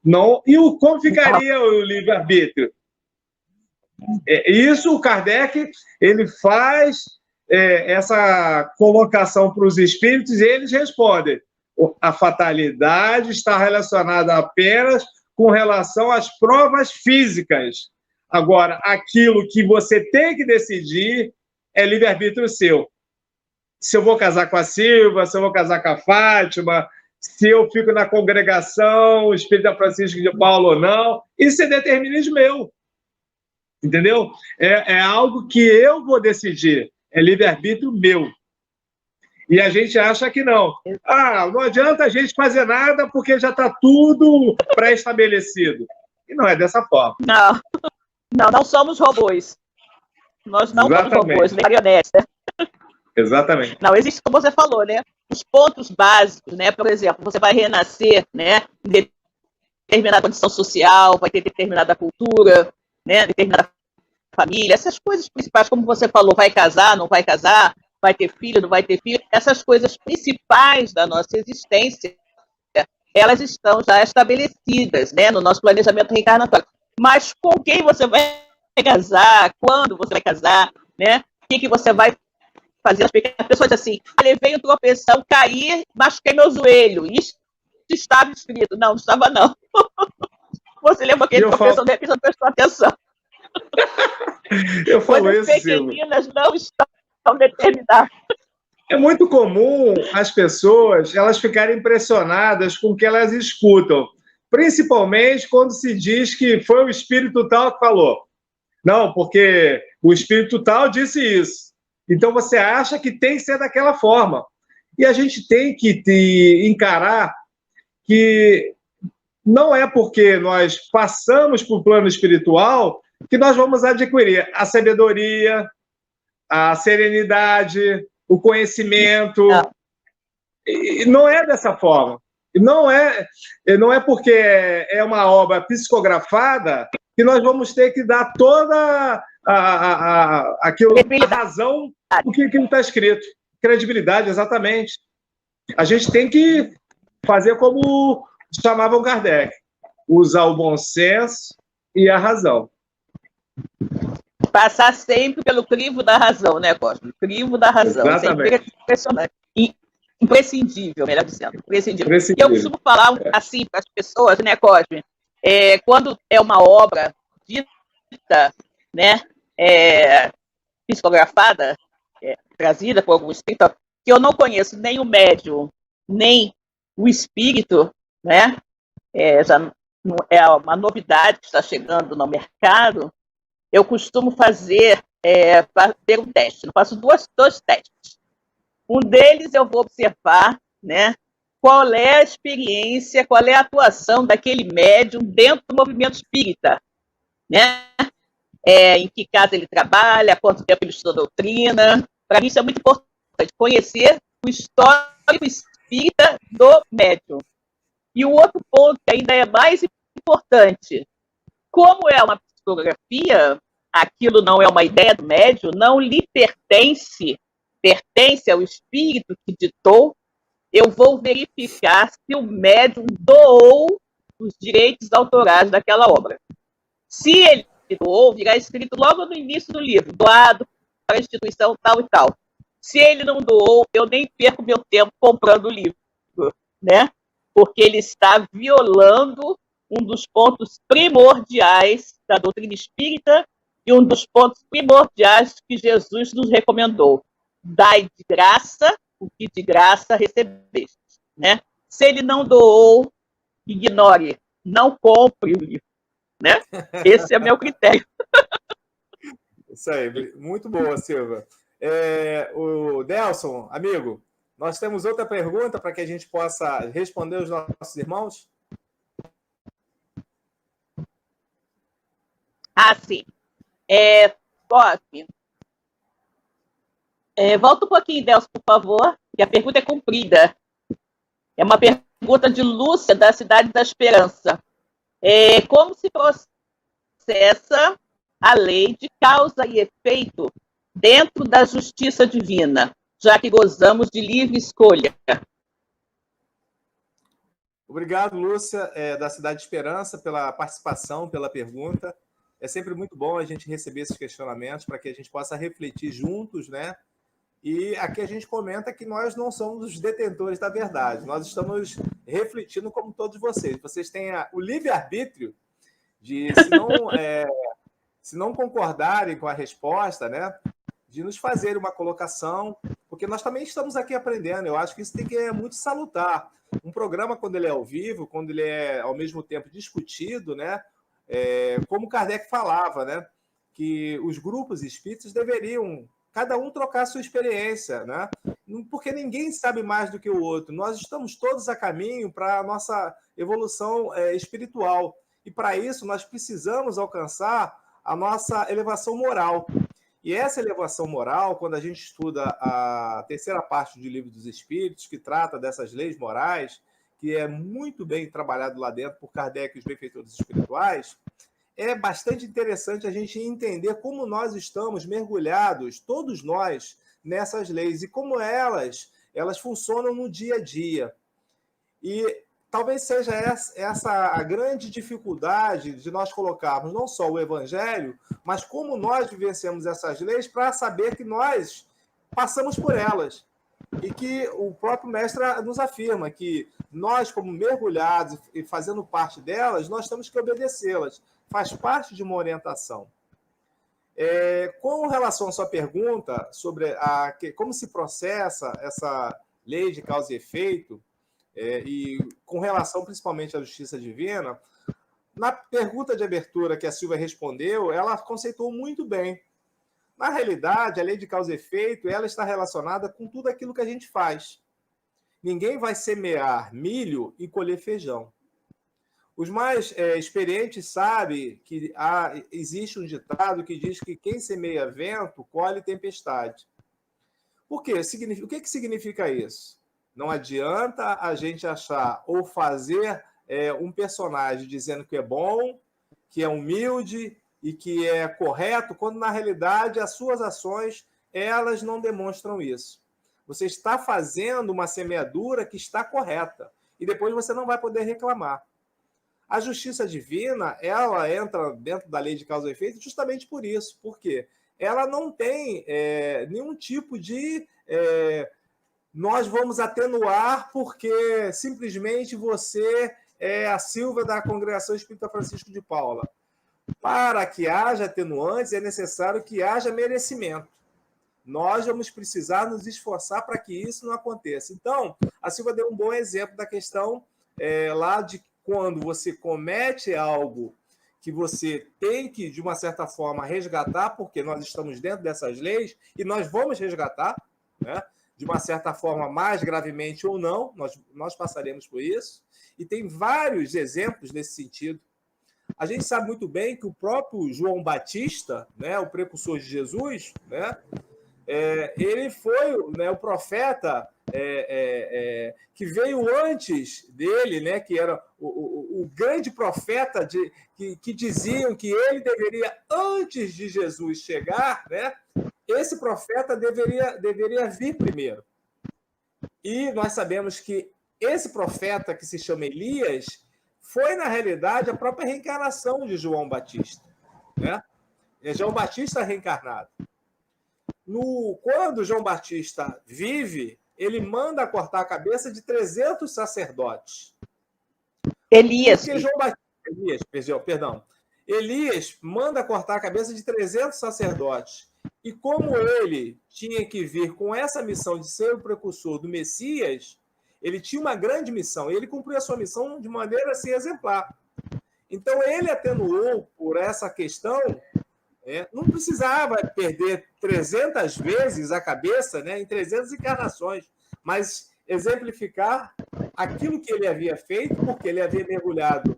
Não. E como ficaria o livre-arbítrio? Isso o Kardec ele faz essa colocação para os espíritos e eles respondem. A fatalidade está relacionada apenas com relação às provas físicas. Agora, aquilo que você tem que decidir é livre-arbítrio seu. Se eu vou casar com a Silva, se eu vou casar com a Fátima, se eu fico na congregação Espírita Francisco de Paulo ou não, isso é determinismo meu. Entendeu? É algo que eu vou decidir, é livre-arbítrio meu. E a gente acha que não. Não adianta a gente fazer nada porque já está tudo pré-estabelecido. E não é dessa forma. Não somos robôs. Nós não somos robôs, nem marionetes, né? Exatamente. Não, existe, como você falou, né? Os pontos básicos, né? Por exemplo, você vai renascer, né? Em determinada condição social, vai ter determinada cultura, né? Determinada família, essas coisas principais, como você falou, vai casar, não vai casar, vai ter filho, não vai ter filho, essas coisas principais da nossa existência, elas estão já estabelecidas, né? No nosso planejamento reencarnatório. Mas com quem você vai casar, quando você vai casar, né? O que você vai fazer? As pessoas assim, levei um tropeção, caí, machuquei meu joelho. Isso estava escrito. Não estava, não. Você levou aquele tropeção, de repente não prestou atenção. Eu falo isso, pequeninas não estão determinadas. É muito comum as pessoas elas ficarem impressionadas com o que elas escutam, principalmente quando se diz que foi o espírito tal que falou. Não, porque o espírito tal disse isso. Então você acha que tem que ser daquela forma. E a gente tem que encarar que não é porque nós passamos para o plano espiritual que nós vamos adquirir a sabedoria, a serenidade, o conhecimento. Não. E não é dessa forma. Não é porque é uma obra psicografada que nós vamos ter que dar toda a razão do que está escrito. Credibilidade, exatamente. A gente tem que fazer como chamavam Kardec, usar o bom senso e a razão. Passar sempre pelo crivo da razão, né, Cosmo? Crivo da razão. Exatamente. Isso é impressionante. E imprescindível, melhor dizendo. Imprescindível. E eu costumo falar assim para as pessoas, né, Cosme? Quando é uma obra dita, né, psicografada, trazida por algum espírito, que eu não conheço nem o médium, nem o espírito, né? Já é uma novidade que está chegando no mercado. Eu costumo fazer um teste. Eu faço dois testes. Um deles eu vou observar, né, qual é a experiência, qual é a atuação daquele médium dentro do movimento espírita, né? Em que casa ele trabalha, quanto tempo ele estuda doutrina. Para mim isso é muito importante, conhecer o histórico espírita do médium. E o outro ponto que ainda é mais importante, como é uma psicografia, aquilo não é uma ideia do médium, não lhe pertence ao espírito que ditou, eu vou verificar se o médium doou os direitos autorais daquela obra. Se ele doou, virá escrito logo no início do livro, doado para a instituição tal e tal. Se ele não doou, eu nem perco meu tempo comprando o livro, né? Porque ele está violando um dos pontos primordiais da doutrina espírita e um dos pontos primordiais que Jesus nos recomendou. Dai de graça o que de graça recebeste, né? Se ele não doou, ignore, não compre o livro, né? Esse é meu critério. Isso aí, muito boa, Silvia. O Delson, amigo, nós temos outra pergunta para que a gente possa responder os nossos irmãos? Sim. Volta um pouquinho, Delson, por favor, que a pergunta é comprida. É uma pergunta de Lúcia, da Cidade da Esperança. Como se processa a lei de causa e efeito dentro da justiça divina, já que gozamos de livre escolha? Obrigado, Lúcia, da Cidade de Esperança, pela participação, pela pergunta. É sempre muito bom a gente receber esses questionamentos para que a gente possa refletir juntos, né? E aqui a gente comenta que nós não somos os detentores da verdade, nós estamos refletindo como todos vocês. Vocês têm o livre-arbítrio de, se não concordarem com a resposta, né, de nos fazer uma colocação, porque nós também estamos aqui aprendendo. Eu acho que isso é muito salutar. Um programa, quando ele é ao vivo, quando ele é, ao mesmo tempo, discutido, né, como Kardec falava, né, que os grupos espíritas deveriam cada um trocar a sua experiência, né? Porque ninguém sabe mais do que o outro. Nós estamos todos a caminho para a nossa evolução espiritual. E para isso nós precisamos alcançar a nossa elevação moral. E essa elevação moral, quando a gente estuda a terceira parte do Livro dos Espíritos, que trata dessas leis morais, que é muito bem trabalhado lá dentro por Kardec e os benfeitores espirituais, é bastante interessante a gente entender como nós estamos mergulhados, todos nós, nessas leis e como elas funcionam no dia a dia. E talvez seja essa a grande dificuldade de nós colocarmos não só o Evangelho, mas como nós vivenciamos essas leis para saber que nós passamos por elas. E que o próprio mestre nos afirma que nós, como mergulhados e fazendo parte delas, nós temos que obedecê-las. Faz parte de uma orientação. Com relação à sua pergunta sobre como se processa essa lei de causa e efeito, e com relação principalmente à justiça divina, Na pergunta de abertura que a Silvia respondeu, ela conceitou muito bem. Na realidade, a lei de causa e efeito, ela está relacionada com tudo aquilo que a gente faz. Ninguém vai semear milho e colher feijão. Os mais experientes sabem que existe um ditado que diz que quem semeia vento, colhe tempestade. Por quê? O que significa isso? Não adianta a gente achar ou fazer um personagem dizendo que é bom, que é humilde e que é correto, quando na realidade as suas ações elas não demonstram isso. Você está fazendo uma semeadura que está correta e depois você não vai poder reclamar. A justiça divina, ela entra dentro da lei de causa e efeito justamente por isso. Por quê? Ela não tem nenhum tipo de... nós vamos atenuar porque simplesmente você é a Silvia da Congregação Espírita Francisco de Paula. Para que haja atenuantes, é necessário que haja merecimento. Nós vamos precisar nos esforçar para que isso não aconteça. Então, a Silvia deu um bom exemplo da questão lá de quando você comete algo que você tem que, de uma certa forma, resgatar, porque nós estamos dentro dessas leis e nós vamos resgatar, né? De uma certa forma, mais gravemente ou não, nós passaremos por isso. E tem vários exemplos nesse sentido. A gente sabe muito bem que o próprio João Batista, né, o precursor de Jesus, né, ele foi, né, o profeta que veio antes dele, né, que era o grande profeta que diziam que ele deveria, antes de Jesus chegar, né, esse profeta deveria vir primeiro. E nós sabemos que esse profeta, que se chama Elias, foi, na realidade, a própria reencarnação de João Batista. Né? É João Batista reencarnado. Quando João Batista vive, ele manda cortar a cabeça de 300 sacerdotes. Elias. Elias manda cortar a cabeça de 300 sacerdotes. E como ele tinha que vir com essa missão de ser o precursor do Messias, ele tinha uma grande missão, e ele cumpriu a sua missão de maneira assim, exemplar. Então, ele atenuou por essa questão, não precisava perder 300 vezes a cabeça, né, em 300 encarnações, mas exemplificar aquilo que ele havia feito, porque ele havia mergulhado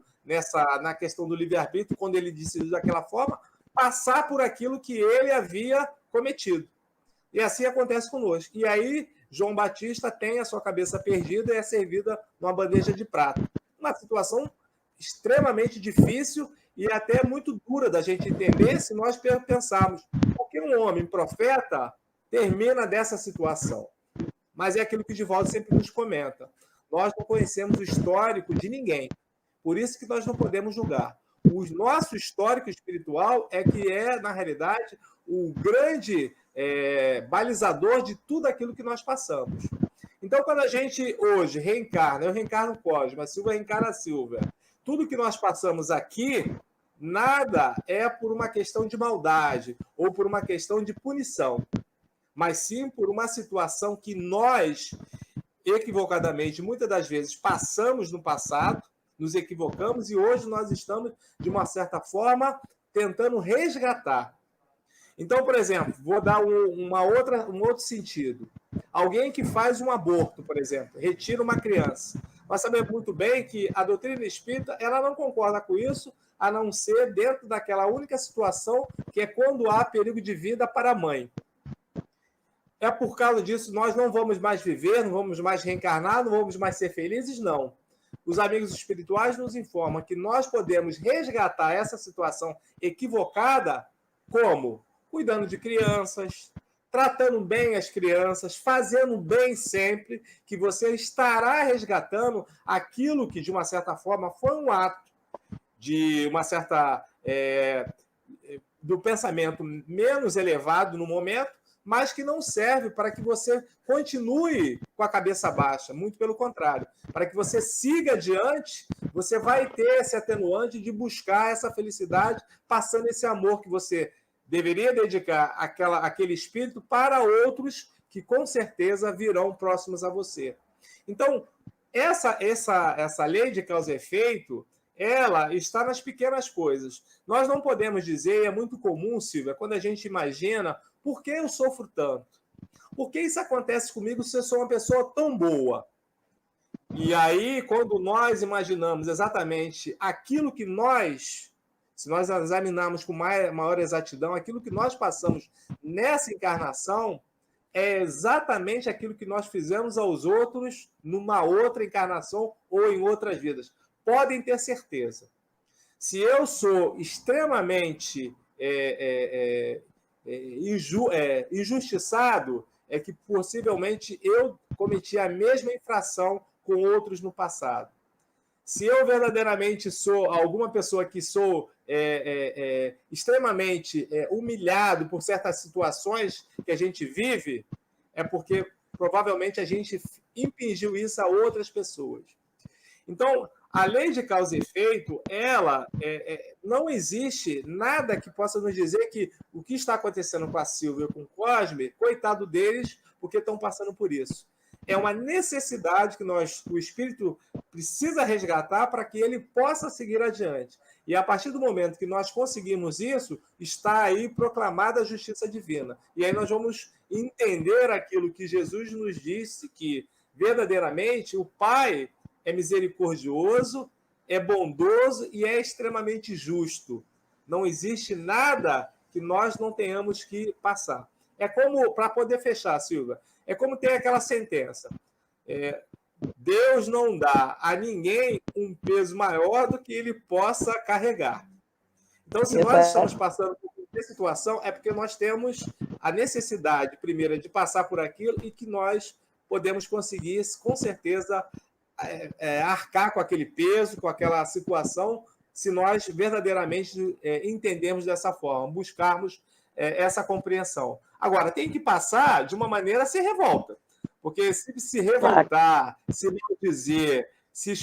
na questão do livre-arbítrio, quando ele decidiu daquela forma, passar por aquilo que ele havia cometido. E assim acontece conosco. E aí, João Batista tem a sua cabeça perdida e é servida numa bandeja de prata. Uma situação extremamente difícil e até muito dura da gente entender se nós pensarmos por que um homem profeta termina dessa situação. Mas é aquilo que o Divaldo sempre nos comenta. Nós não conhecemos o histórico de ninguém. Por isso que nós não podemos julgar. O nosso histórico espiritual na realidade, o grande balizador de tudo aquilo que nós passamos. Então, quando a gente hoje reencarna, eu reencarno o Cosmo, a Silvia reencarna a Silvia, tudo que nós passamos aqui, nada é por uma questão de maldade ou por uma questão de punição, mas sim por uma situação que nós, equivocadamente, muitas das vezes, passamos no passado, nos equivocamos e hoje nós estamos, de uma certa forma, tentando resgatar. Então, por exemplo, vou dar um outro sentido. Alguém que faz um aborto, por exemplo, retira uma criança. Nós sabemos muito bem que a doutrina espírita ela não concorda com isso, a não ser dentro daquela única situação que é quando há perigo de vida para a mãe. É por causa disso nós não vamos mais viver, não vamos mais reencarnar, não vamos mais ser felizes? Não. Os amigos espirituais nos informam que nós podemos resgatar essa situação equivocada como? Cuidando de crianças, tratando bem as crianças, fazendo bem sempre, que você estará resgatando aquilo que, de uma certa forma, foi um ato de uma certa... do pensamento menos elevado no momento, mas que não serve para que você continue com a cabeça baixa, muito pelo contrário. Para que você siga adiante, você vai ter esse atenuante de buscar essa felicidade, passando esse amor que você deveria dedicar aquele espírito para outros que, com certeza, virão próximos a você. Então, essa lei de causa e efeito, ela está nas pequenas coisas. Nós não podemos dizer, e é muito comum, Silvia, quando a gente imagina, por que eu sofro tanto? Por que isso acontece comigo se eu sou uma pessoa tão boa? E aí, quando nós imaginamos exatamente aquilo que nós, se nós examinarmos com maior exatidão, aquilo que nós passamos nessa encarnação, é exatamente aquilo que nós fizemos aos outros numa outra encarnação ou em outras vidas. Podem ter certeza. Se eu sou extremamente injustiçado, é que possivelmente eu cometi a mesma infração com outros no passado. Se eu verdadeiramente sou alguma pessoa que sou extremamente humilhado por certas situações que a gente vive, é porque provavelmente a gente impingiu isso a outras pessoas. Então, a lei de causa e efeito, ela não existe nada que possa nos dizer que o que está acontecendo com a Silvia e com o Cosme, coitado deles, porque estão passando por isso. É uma necessidade que o espírito precisa resgatar para que ele possa seguir adiante. E a partir do momento que nós conseguimos isso, está aí proclamada a justiça divina. E aí nós vamos entender aquilo que Jesus nos disse, que verdadeiramente o Pai é misericordioso, é bondoso e é extremamente justo. Não existe nada que nós não tenhamos que passar. É como, para poder fechar, Silvia, é como ter aquela sentença. Deus não dá a ninguém um peso maior do que ele possa carregar. Então, se nós estamos passando por essa situação, é porque nós temos a necessidade, primeiro, de passar por aquilo e que nós podemos conseguir, com certeza, arcar com aquele peso, com aquela situação, se nós verdadeiramente entendermos dessa forma, buscarmos essa compreensão. Agora, tem que passar de uma maneira sem revolta, porque se revoltar, se maldizer, se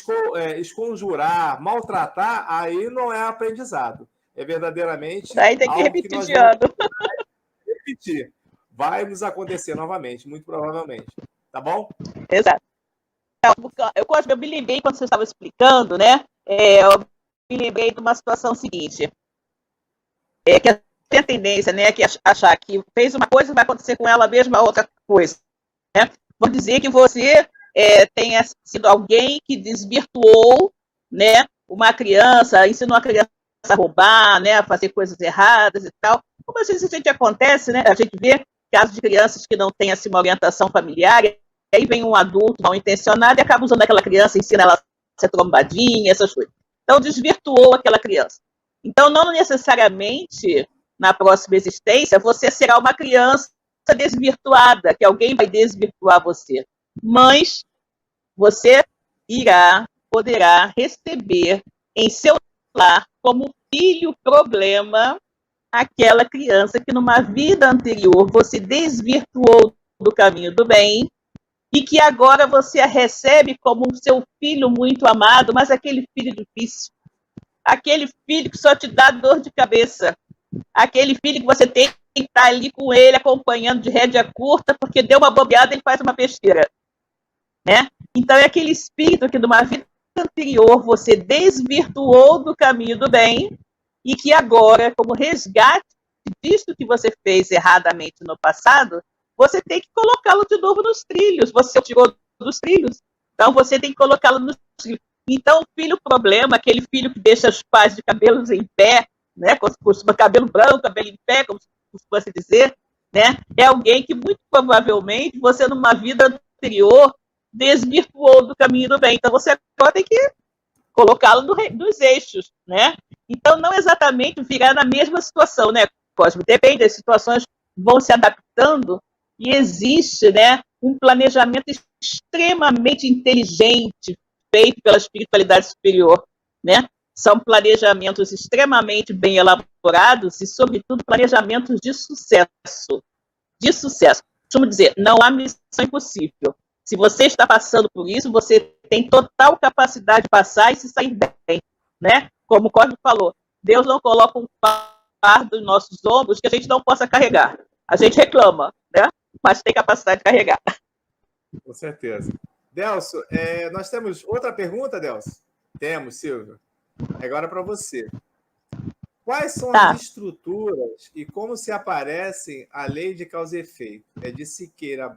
esconjurar, maltratar, aí não é aprendizado. É verdadeiramente aí tem que algo repetir que nós de ano. repetir. Vai nos acontecer novamente, muito provavelmente. Tá bom? Exato. Eu me lembrei, quando você estava explicando, né? Eu me lembrei de uma situação seguinte. Que tem a tendência, né, que achar que fez uma coisa e vai acontecer com ela a mesma outra coisa. Né? Vamos dizer que você tenha sido alguém que desvirtuou, né, uma criança, ensinou a criança a roubar, né, a fazer coisas erradas e tal. Como às vezes a gente acontece, né, a gente vê casos de crianças que não têm assim, uma orientação familiar, e aí vem um adulto mal intencionado e acaba usando aquela criança, ensina ela a ser trombadinha, essas coisas. Então, desvirtuou aquela criança. Então, não necessariamente, na próxima existência, você será uma criança desvirtuada, que alguém vai desvirtuar você. Mas você poderá receber em seu lar como filho problema aquela criança que numa vida anterior você desvirtuou do caminho do bem e que agora você a recebe como um seu filho muito amado, mas aquele filho difícil, aquele filho que só te dá dor de cabeça, aquele filho que você tem que estar ali com ele, acompanhando de rédea curta, porque deu uma bobeada e ele faz uma besteira. Né? Então, é aquele espírito que numa vida anterior você desvirtuou do caminho do bem e que agora, como resgate disto que você fez erradamente no passado, você tem que colocá-lo de novo nos trilhos. Você tirou dos trilhos, então você tem que colocá-lo nos trilhos. Então, o filho problema, aquele filho que deixa os pais de cabelos em pé, né, com cabelo branco, cabelo em pé, como costuma se dizer, né, é alguém que muito provavelmente você, numa vida anterior, desvirtuou do caminho do bem. Então, você agora tem que colocá-lo nos eixos, né? Então, não exatamente virar na mesma situação, né, Cosme? Depende, as situações vão se adaptando e existe, né, um planejamento extremamente inteligente feito pela espiritualidade superior, né? São planejamentos extremamente bem elaborados e, sobretudo, planejamentos de sucesso. De sucesso. Costumo dizer, não há missão impossível. Se você está passando por isso, você tem total capacidade de passar e se sair bem, né? Como o Cosme falou, Deus não coloca um fardo nos nossos ombros que a gente não possa carregar. A gente reclama, né? Mas tem capacidade de carregar. Com certeza. Delcio, nós temos outra pergunta, Delcio? Temos, Silvio. Agora para você. Quais são Tá. as estruturas e como se aparecem a lei de causa e efeito? É de Siqueira,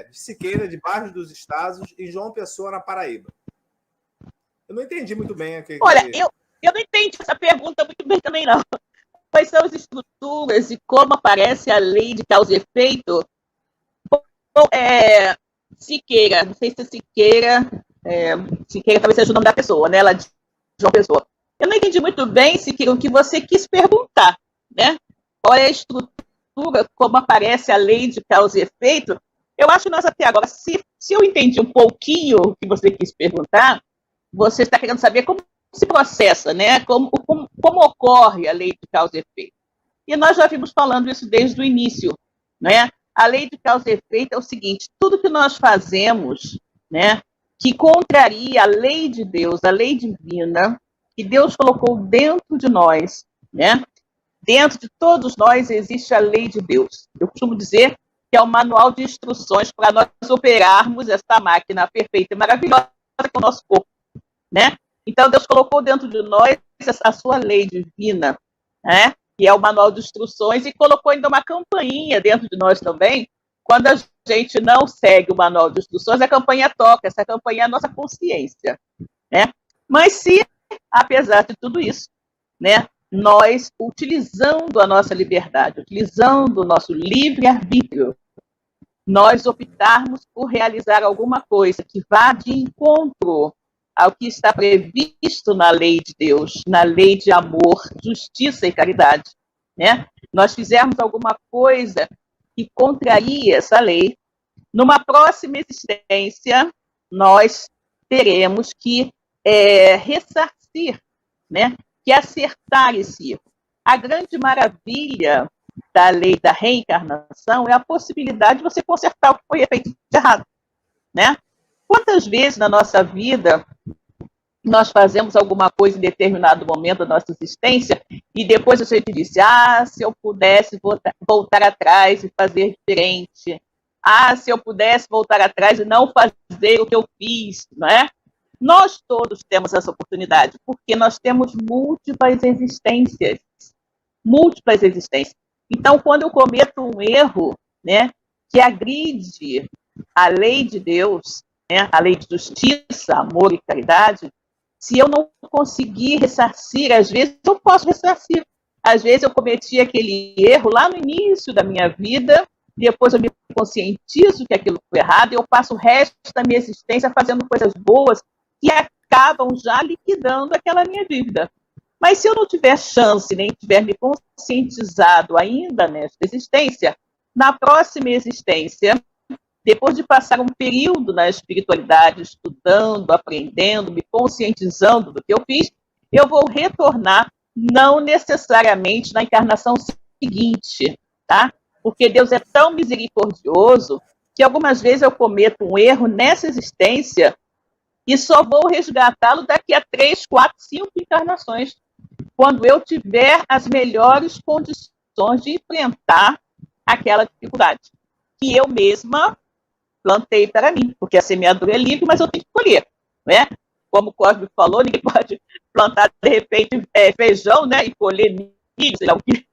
de Siqueira, de bairros dos Estados, em João Pessoa, na Paraíba. Eu não entendi muito bem o que... Olha, eu não entendi essa pergunta muito bem também, não. Quais são as estruturas e como aparece a lei de causa e efeito? Bom, Siqueira, não sei se é Siqueira, Siqueira talvez seja o nome da pessoa, né? Ela de João Pessoa. Eu não entendi muito bem, Siqueira, o que você quis perguntar, né? Qual é a estrutura, como aparece a lei de causa e efeito? Eu acho que nós até agora, se eu entendi um pouquinho o que você quis perguntar, você está querendo saber como se processa, né? Como ocorre a lei de causa e efeito. E nós já vimos falando isso desde o início, né? A lei de causa e efeito é o seguinte: tudo que nós fazemos, né, que contraria a lei de Deus, a lei divina, que Deus colocou dentro de nós, né? Dentro de todos nós existe a lei de Deus. Eu costumo dizer que é o manual de instruções para nós operarmos essa máquina perfeita e maravilhosa com o nosso corpo, né? Então, Deus colocou dentro de nós a sua lei divina, né? Que é o manual de instruções, e colocou ainda uma campainha dentro de nós também. Quando a gente não segue o manual de instruções, a campainha toca. Essa campainha é a nossa consciência, né? Mas se, apesar de tudo isso, né, nós, utilizando a nossa liberdade, utilizando o nosso livre-arbítrio, nós optarmos por realizar alguma coisa que vá de encontro ao que está previsto na lei de Deus, na lei de amor, justiça e caridade, né? Nós fizermos alguma coisa que contraria essa lei, numa próxima existência, nós teremos que ressarcir, né? Que acertar esse erro. A grande maravilha da lei da reencarnação é a possibilidade de você consertar o que foi feito de errado, né? Quantas vezes na nossa vida nós fazemos alguma coisa em determinado momento da nossa existência e depois a gente disse: se eu pudesse voltar atrás e fazer diferente. Se eu pudesse voltar atrás e não fazer o que eu fiz, não é? Nós todos temos essa oportunidade, porque nós temos múltiplas existências. Múltiplas existências. Então, quando eu cometo um erro, né, que agride a lei de Deus, né, a lei de justiça, amor e caridade, se eu não conseguir ressarcir, às vezes eu posso ressarcir. Às vezes eu cometi aquele erro lá no início da minha vida, depois eu me conscientizo que aquilo foi errado e eu passo o resto da minha existência fazendo coisas boas que acabam já liquidando aquela minha dívida. Mas se eu não tiver chance, nem tiver me conscientizado ainda nesta existência, na próxima existência, depois de passar um período na espiritualidade, estudando, aprendendo, me conscientizando do que eu fiz, eu vou retornar, não necessariamente na encarnação seguinte, tá? Porque Deus é tão misericordioso que algumas vezes eu cometo um erro nessa existência e só vou resgatá-lo daqui a 3, 4, 5 encarnações, quando eu tiver as melhores condições de enfrentar aquela dificuldade que eu mesma plantei para mim, porque a semeadura é livre, mas eu tenho que colher, né? Como o Cosme falou, ninguém pode plantar, de repente, feijão, né, e colher milho, sei lá o que,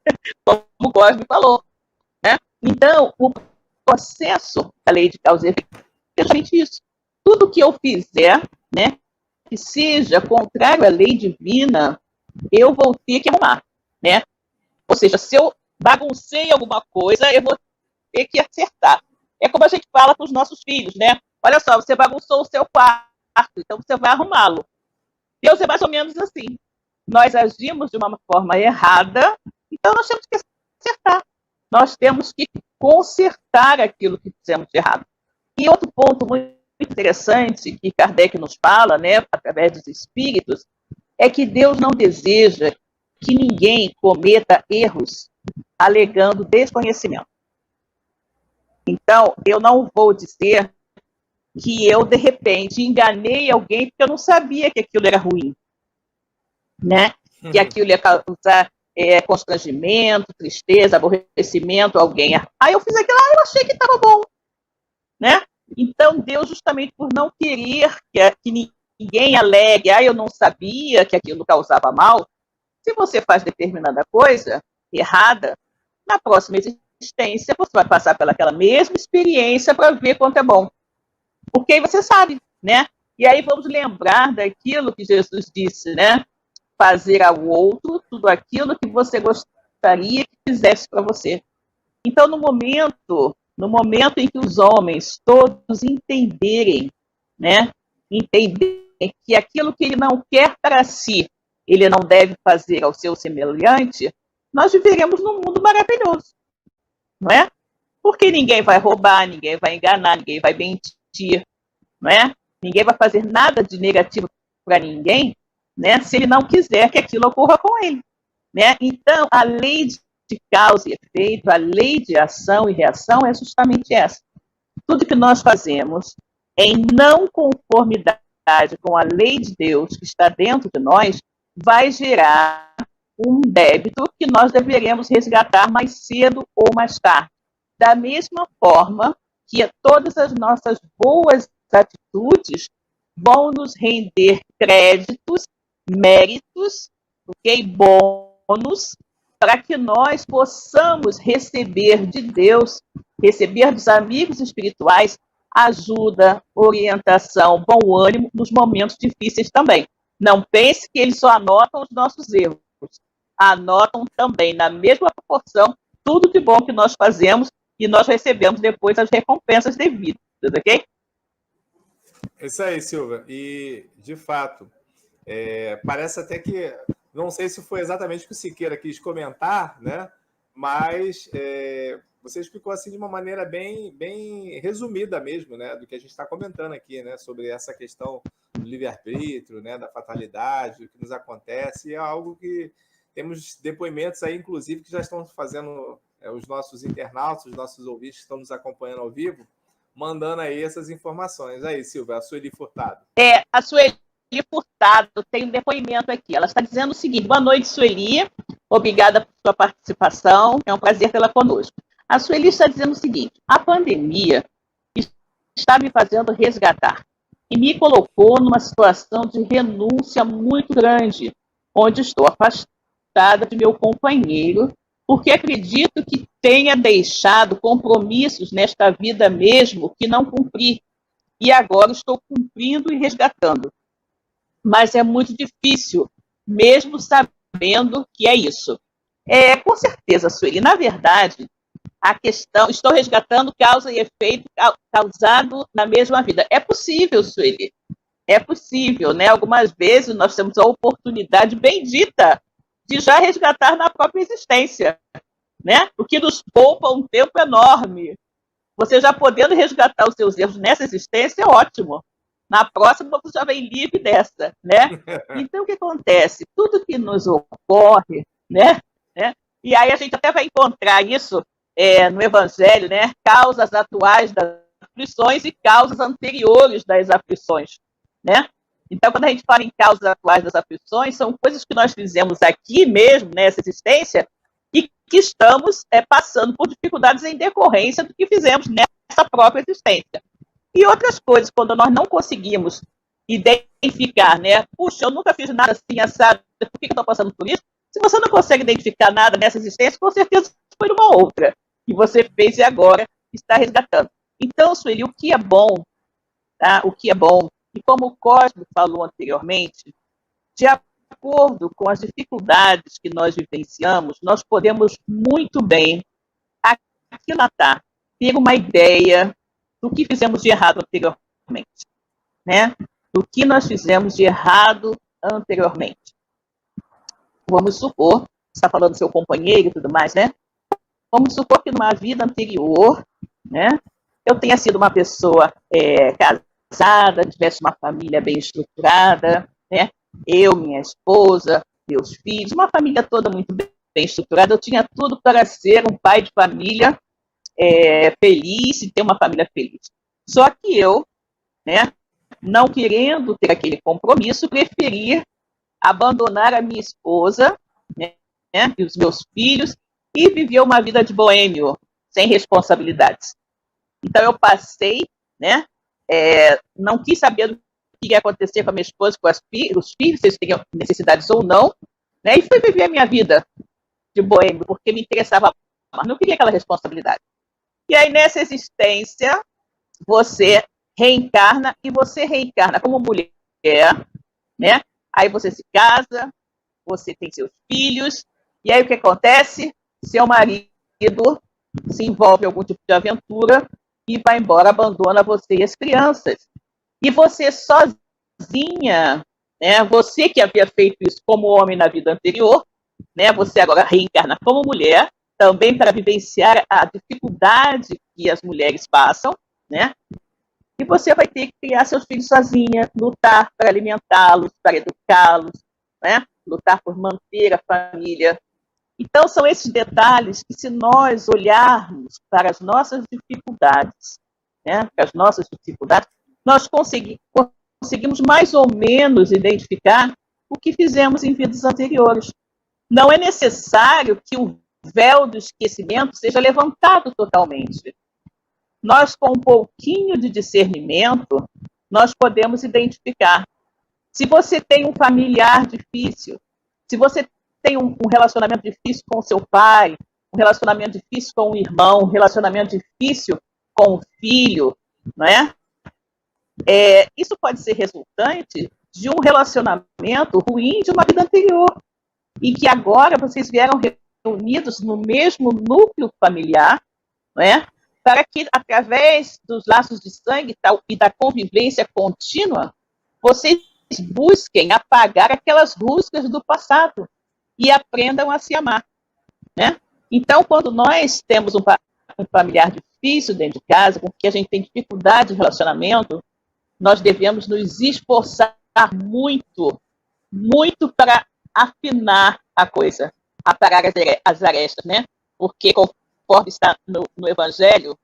como o Cosme falou, né? Então, o processo da lei de causa e efeito é justamente isso. Tudo que eu fizer, né, que seja contrário à lei divina, eu vou ter que arrumar, né? Ou seja, se eu baguncei alguma coisa, eu vou ter que acertar. É como a gente fala para os nossos filhos, né? Olha só, você bagunçou o seu quarto, então você vai arrumá-lo. Deus é mais ou menos assim. Nós agimos de uma forma errada, então nós temos que acertar. Nós temos que consertar aquilo que fizemos de errado. E outro ponto muito interessante que Kardec nos fala, né, através dos espíritos, é que Deus não deseja que ninguém cometa erros alegando desconhecimento. Então, eu não vou dizer que eu, de repente, enganei alguém porque eu não sabia que aquilo era ruim, né? Que aquilo ia causar constrangimento, tristeza, aborrecimento a alguém. Aí eu fiz aquilo, eu achei que estava bom, né? Então, Deus, justamente por não querer que ninguém alegue, eu não sabia que aquilo causava mal. Se você faz determinada coisa errada, na próxima existência você vai passar pelaquela mesma experiência para ver quanto é bom. Porque aí você sabe, né? E aí vamos lembrar daquilo que Jesus disse, né? Fazer ao outro tudo aquilo que você gostaria que fizesse para você. Então, no momento em que os homens todos entenderem, né? Entenderem que aquilo que ele não quer para si, ele não deve fazer ao seu semelhante, nós viveremos num mundo maravilhoso, não é? Porque ninguém vai roubar, ninguém vai enganar, ninguém vai mentir, não é? Ninguém vai fazer nada de negativo para ninguém, né? Se ele não quiser que aquilo ocorra com ele, né? Então, a lei de causa e efeito, a lei de ação e reação é justamente essa. Tudo que nós fazemos em não conformidade com a lei de Deus que está dentro de nós, vai gerar um débito que nós deveremos resgatar mais cedo ou mais tarde. Da mesma forma que todas as nossas boas atitudes vão nos render créditos, méritos, okay? Bônus, para que nós possamos receber de Deus, receber dos amigos espirituais, ajuda, orientação, bom ânimo nos momentos difíceis também. Não pense que eles só anotam os nossos erros. Anotam também, na mesma proporção, tudo de bom que nós fazemos e nós recebemos depois as recompensas devidas, ok? Isso aí, Silvia. E, de fato, parece até que... Não sei se foi exatamente o que o Siqueira quis comentar, né? Mas você explicou assim de uma maneira bem resumida mesmo, né? Do que a gente está comentando aqui, né? Sobre essa questão do livre-arbítrio, né? Da fatalidade, o que nos acontece. E é algo que temos depoimentos aí, inclusive, que já estão fazendo os nossos internautas, os nossos ouvintes que estão nos acompanhando ao vivo, mandando aí essas informações. Aí, Silvia, a Sueli Furtado. A Sueli Furtado tem um depoimento aqui. Ela está dizendo o seguinte: boa noite, Sueli. Obrigada por sua participação. É um prazer tê-la conosco. A Sueli está dizendo o seguinte: a pandemia está me fazendo resgatar e me colocou numa situação de renúncia muito grande, onde estou afastada de meu companheiro, porque acredito que tenha deixado compromissos nesta vida mesmo que não cumpri. E agora estou cumprindo e resgatando. Mas é muito difícil, mesmo sabendo que é isso. Com certeza, Sueli. Na verdade, a questão... Estou resgatando causa e efeito causado na mesma vida. É possível, Sueli. É possível, né? Algumas vezes nós temos a oportunidade bendita de já resgatar na própria existência, né? O que nos poupa um tempo enorme. Você já podendo resgatar os seus erros nessa existência é ótimo. Na próxima, você já vem livre dessa, né? Então, o que acontece? Tudo que nos ocorre, né? E aí a gente até vai encontrar isso no Evangelho, né? Causas atuais das aflições e causas anteriores das aflições, né? Então, quando a gente fala em causas atuais das aflições, são coisas que nós fizemos aqui mesmo, nessa existência, e que estamos passando por dificuldades em decorrência do que fizemos nessa própria existência. E outras coisas, quando nós não conseguimos identificar, né? Puxa, eu nunca fiz nada assim, assado, por que eu estou passando por isso? Se você não consegue identificar nada nessa existência, com certeza foi uma outra que você fez e agora está resgatando. Então, Sueli, o que é bom, tá? O que é bom, e como o Cosme falou anteriormente, de acordo com as dificuldades que nós vivenciamos, nós podemos muito bem aquilatar, ter uma ideia do que fizemos de errado anteriormente, né? Do que nós fizemos de errado anteriormente. Vamos supor, você está falando do seu companheiro e tudo mais, né? Vamos supor que numa vida anterior, né, eu tenha sido uma pessoa casada, tivesse uma família bem estruturada, né? Eu, minha esposa, meus filhos, uma família toda muito bem estruturada. Eu tinha tudo para ser um pai de família feliz e ter uma família feliz. Só que eu, né, não querendo ter aquele compromisso, preferi abandonar a minha esposa, né, e os meus filhos e viver uma vida de boêmio, sem responsabilidades. Então eu passei, né, não quis saber do que ia acontecer com a minha esposa, com os filhos, se eles tinham necessidades ou não, né? E fui viver a minha vida de boêmio, porque me interessava, mas não queria aquela responsabilidade. E aí, nessa existência, você reencarna, e você reencarna como mulher, né? Aí você se casa, você tem seus filhos, e aí o que acontece? Seu marido se envolve em algum tipo de aventura e vai embora, abandona você e as crianças. E você sozinha, né? Você que havia feito isso como homem na vida anterior, né? Você agora reencarna como mulher, também para vivenciar a dificuldade que as mulheres passam, né? E você vai ter que criar seus filhos sozinha, lutar para alimentá-los, para educá-los, né? Lutar por manter a família. Então, são esses detalhes que, se nós olharmos para as nossas dificuldades, né? Para as nossas dificuldades, nós conseguimos mais ou menos identificar o que fizemos em vidas anteriores. Não é necessário que o véu do esquecimento seja levantado totalmente. Nós, com um pouquinho de discernimento, nós podemos identificar. Se você tem um familiar difícil, se você tem um relacionamento difícil com o seu pai, um relacionamento difícil com o irmão, um relacionamento difícil com o filho, não é? Isso pode ser resultante de um relacionamento ruim de uma vida anterior, e que agora vocês vieram reunidos no mesmo núcleo familiar, não é? Para que, através dos laços de sangue e da convivência contínua, vocês busquem apagar aquelas rusgas do passado e aprendam a se amar, né? Então, quando nós temos um familiar difícil dentro de casa, com que a gente tem dificuldade de relacionamento, nós devemos nos esforçar muito, muito para afinar a coisa, aparar as arestas, né? Porque, conforme está no Evangelho,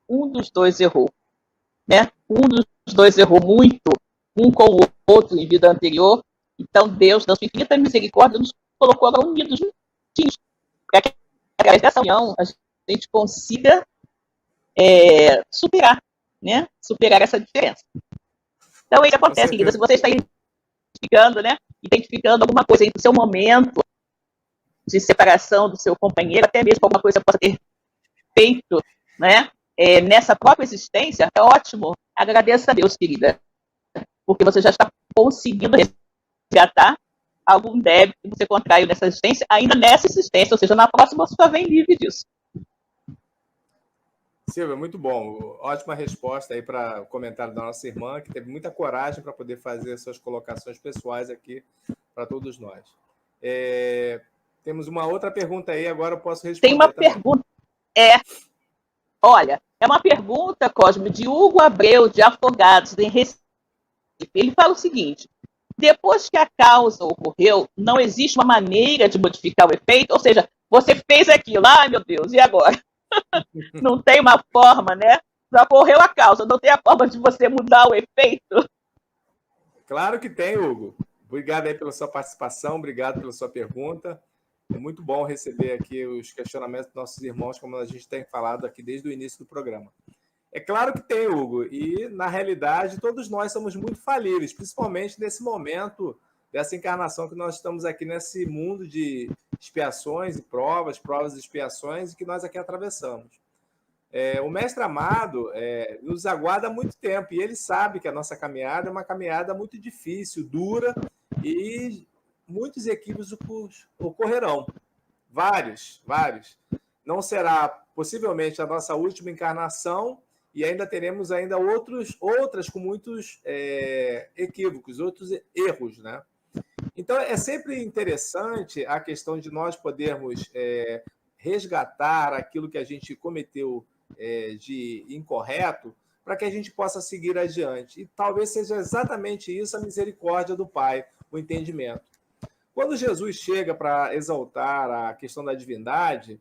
um dos dois errou, né? Um dos dois errou muito, um com o outro em vida anterior. Então, Deus, na sua infinita misericórdia, nos colocou agora unidos, juntinhos, para que, através dessa união, a gente consiga superar, né? Superar essa diferença. Então, isso acontece, querida. Se você está identificando, né? Identificando alguma coisa aí do seu momento de separação do seu companheiro, até mesmo alguma coisa que possa ter feito, né? Nessa própria existência, é ótimo. Agradeça a Deus, querida, porque você já está conseguindo resgatar algum débito que você contraiu nessa existência, ainda nessa existência, ou seja, na próxima você já vem livre disso. Silvia, muito bom. Ótima resposta aí para o comentário da nossa irmã, que teve muita coragem para poder fazer suas colocações pessoais aqui para todos nós. Temos uma outra pergunta aí, agora eu posso responder. Tem uma pergunta. Olha, é uma pergunta, Cosme, de Hugo Abreu, de Afogados, em Recife. Ele fala o seguinte: depois que a causa ocorreu, não existe uma maneira de modificar o efeito? Ou seja, você fez aquilo, ai meu Deus, e agora? Não tem uma forma, né? Já ocorreu a causa, não tem a forma de você mudar o efeito? Claro que tem, Hugo. Obrigado aí pela sua participação, obrigado pela sua pergunta. É muito bom receber aqui os questionamentos dos nossos irmãos, como a gente tem falado aqui desde o início do programa. É claro que tem, Hugo, e na realidade todos nós somos muito falíveis, principalmente nesse momento dessa encarnação que nós estamos aqui nesse mundo de expiações e provas e expiações que nós aqui atravessamos. O Mestre Amado nos aguarda há muito tempo, e ele sabe que a nossa caminhada é uma caminhada muito difícil, dura, e muitos equívocos ocorrerão. Vários. Não será possivelmente a nossa última encarnação, e ainda teremos outras com muitos equívocos, outros erros, né? Então, é sempre interessante a questão de nós podermos resgatar aquilo que a gente cometeu de incorreto, para que a gente possa seguir adiante. E talvez seja exatamente isso a misericórdia do Pai, o entendimento. Quando Jesus chega para exaltar a questão da divindade,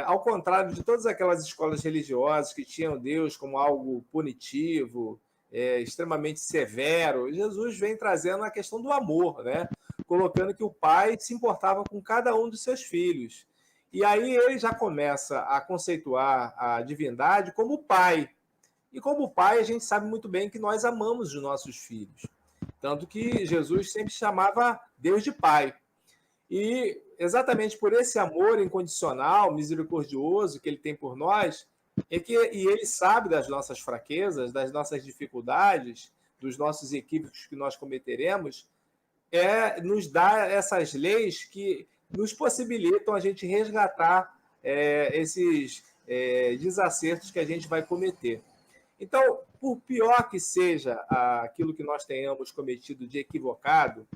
ao contrário de todas aquelas escolas religiosas que tinham Deus como algo punitivo, extremamente severo, Jesus vem trazendo a questão do amor, né? Colocando que o Pai se importava com cada um dos seus filhos. E aí ele já começa a conceituar a divindade como Pai. E como Pai, a gente sabe muito bem que nós amamos os nossos filhos. Tanto que Jesus sempre chamava Deus de Pai. E exatamente por esse amor incondicional, misericordioso que ele tem por nós, e ele sabe das nossas fraquezas, das nossas dificuldades, dos nossos equívocos que nós cometeremos, nos dá essas leis que nos possibilitam a gente resgatar esses desacertos que a gente vai cometer. Então, por pior que seja aquilo que nós tenhamos cometido de equivocado,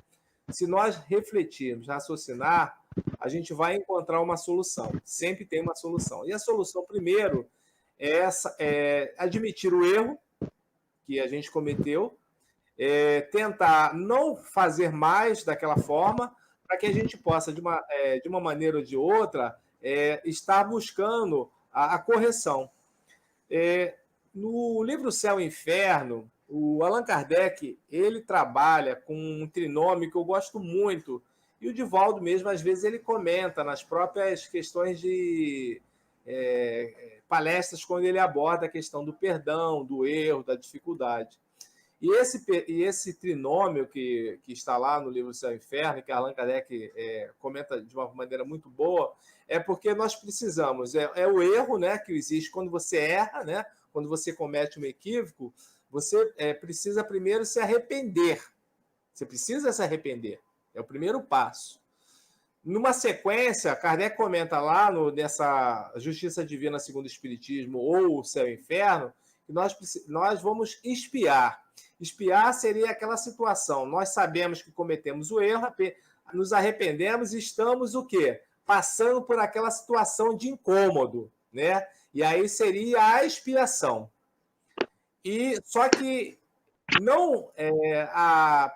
se nós refletirmos, raciocinar, a gente vai encontrar uma solução. Sempre tem uma solução. E a solução, primeiro, é admitir o erro que a gente cometeu, tentar não fazer mais daquela forma, para que a gente possa, de uma maneira ou de outra, estar buscando a correção. No livro Céu e Inferno, o Allan Kardec ele trabalha com um trinômio que eu gosto muito, e o Divaldo mesmo, às vezes, ele comenta nas próprias questões de palestras, quando ele aborda a questão do perdão, do erro, da dificuldade. E esse trinômio que está lá no livro Céu e Inferno, que Allan Kardec comenta de uma maneira muito boa, é porque nós precisamos, o erro, né, que existe quando você erra, né, quando você comete um equívoco, você precisa primeiro se arrepender. Você precisa se arrepender. É o primeiro passo. Numa sequência, Kardec comenta lá nessa Justiça Divina segundo o Espiritismo ou o Céu e Inferno, que nós vamos expiar. Expiar seria aquela situação. Nós sabemos que cometemos o erro, nos arrependemos e estamos o quê? Passando por aquela situação de incômodo, né? E aí seria a expiação. E só que não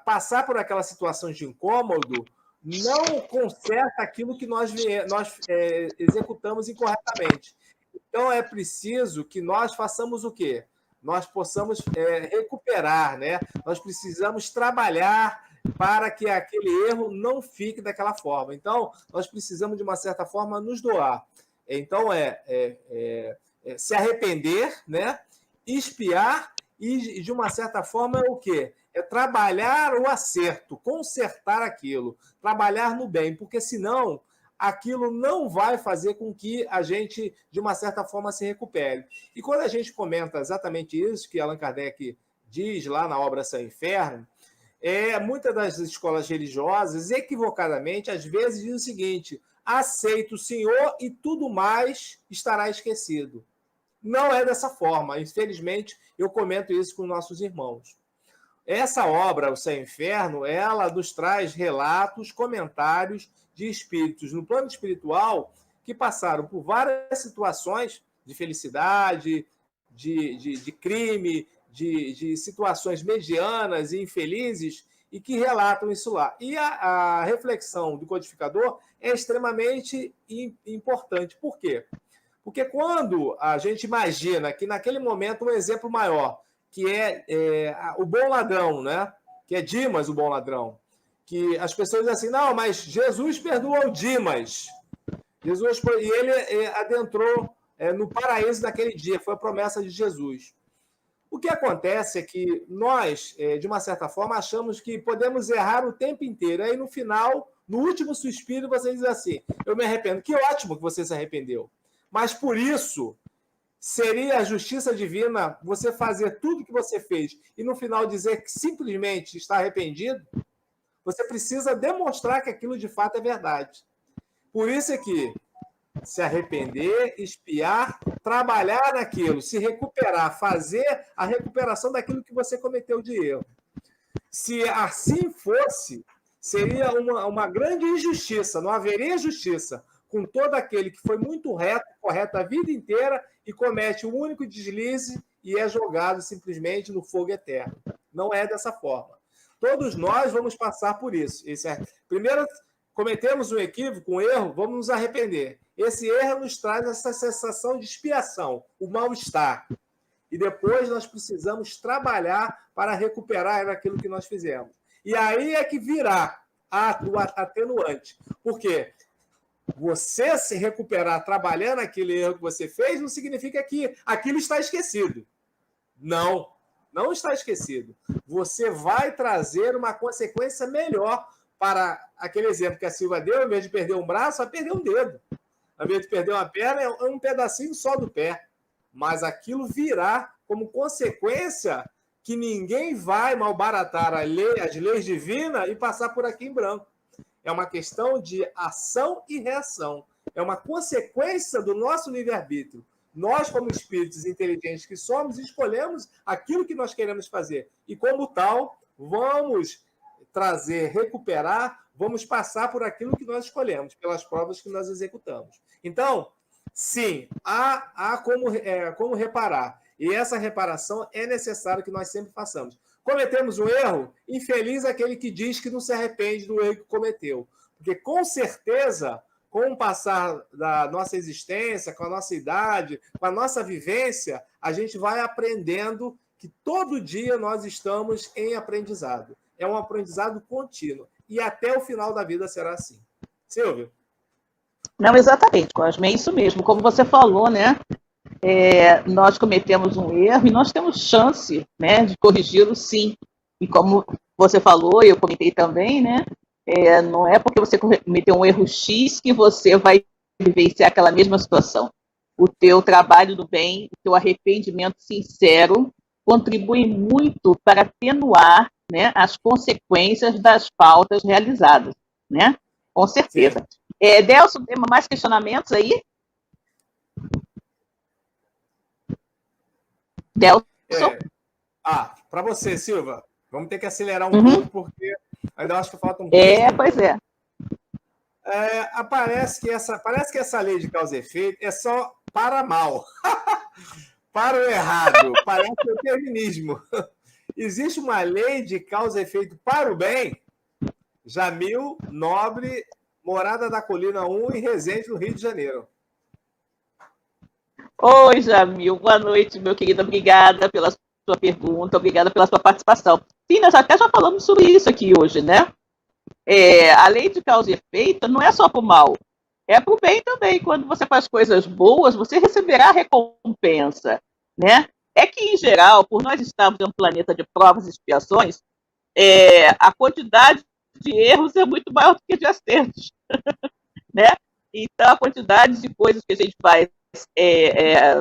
passar por aquela situação de incômodo não conserta aquilo que nós executamos incorretamente. Então é preciso que nós façamos o quê? Nós possamos recuperar, né? Nós precisamos trabalhar para que aquele erro não fique daquela forma. Então, nós precisamos, de uma certa forma, nos doar. Então, se arrepender, né? Expiar e, de uma certa forma, é o quê? É trabalhar o acerto, consertar aquilo, trabalhar no bem, porque senão aquilo não vai fazer com que a gente, de uma certa forma, se recupere. E quando a gente comenta exatamente isso, que Allan Kardec diz lá na obra Céu e Inferno, muitas das escolas religiosas, equivocadamente, às vezes dizem o seguinte: aceita o Senhor e tudo mais estará esquecido. Não é dessa forma. Infelizmente, eu comento isso com nossos irmãos. Essa obra, O Céu e Inferno, ela nos traz relatos, comentários de espíritos no plano espiritual que passaram por várias situações de felicidade, de crime, de situações medianas e infelizes, e que relatam isso lá. E a reflexão do codificador é extremamente importante. Por quê? Porque quando a gente imagina que naquele momento um exemplo maior, que o bom ladrão, né? Que é Dimas, o bom ladrão, que as pessoas dizem assim, não, mas Jesus perdoou Dimas. E ele adentrou no paraíso naquele dia, foi a promessa de Jesus. O que acontece é que nós, de uma certa forma, achamos que podemos errar o tempo inteiro. Aí, no final, no último suspiro, você diz assim, eu me arrependo. Que ótimo que você se arrependeu. Mas, por isso, seria a justiça divina você fazer tudo que você fez e, no final, dizer que simplesmente está arrependido? Você precisa demonstrar que aquilo, de fato, é verdade. Por isso é que se arrepender, expiar, trabalhar naquilo, se recuperar, fazer a recuperação daquilo que você cometeu de erro. Se assim fosse, seria uma grande injustiça, não haveria justiça com todo aquele que foi muito reto, correto a vida inteira e comete um único deslize e é jogado simplesmente no fogo eterno. Não é dessa forma. Todos nós vamos passar por isso. Primeiro, cometemos um equívoco, um erro, vamos nos arrepender. Esse erro nos traz essa sensação de expiação, o mal-estar. E depois nós precisamos trabalhar para recuperar aquilo que nós fizemos. E aí é que virá a atenuante. Por quê? Você se recuperar trabalhando aquele erro que você fez não significa que aquilo está esquecido. Não não está esquecido. Você vai trazer uma consequência melhor para aquele exemplo que a Silvia deu, ao invés de perder um braço, vai perder um dedo. Ao invés de perder uma perna, é um pedacinho só do pé. Mas aquilo virá como consequência que ninguém vai malbaratar as leis divinas e passar por aqui em branco. É uma questão de ação e reação. É uma consequência do nosso livre-arbítrio. Nós, como espíritos inteligentes que somos, escolhemos aquilo que nós queremos fazer. E, como tal, vamos trazer, recuperar, vamos passar por aquilo que nós escolhemos, pelas provas que nós executamos. Então, sim, há como reparar. E essa reparação é necessário que nós sempre façamos. Cometemos um erro, infeliz aquele que diz que não se arrepende do erro que cometeu. Porque, com certeza, com o passar da nossa existência, com a nossa idade, com a nossa vivência, a gente vai aprendendo que todo dia nós estamos em aprendizado. É um aprendizado contínuo. E até o final da vida será assim. Silvio? Não, exatamente, Cosme, é isso mesmo. Como você falou, né? Nós cometemos um erro e nós temos chance, né, de corrigi-lo, sim. E como você falou, eu comentei também, né? Não é porque você cometeu um erro X que você vai vivenciar aquela mesma situação. O teu trabalho do bem, o teu arrependimento sincero contribui muito para atenuar, né, as consequências das faltas realizadas, né? Com certeza. Delson, tem mais questionamentos aí? Delson? Para você, Silva, vamos ter que acelerar um pouco, porque ainda acho que falta um pouco. Pois é. Parece que essa lei de causa e efeito é só para mal. Para o errado. Parece determinismo. Existe uma lei de causa e efeito para o bem? Jamil Nobre, Morada da Colina 1, em Resende, no Rio de Janeiro. Oi, Jamil. Boa noite, meu querido. Obrigada pela sua pergunta, obrigada pela sua participação. Sim, nós até já falamos sobre isso aqui hoje, né? A lei de causa e efeito não é só para o mal, é para o bem também. Quando você faz coisas boas, você receberá recompensa, né? É que, em geral, por nós estarmos em um planeta de provas e expiações, a quantidade de erros é muito maior do que de acertos, né? Então, a quantidade de coisas que a gente faz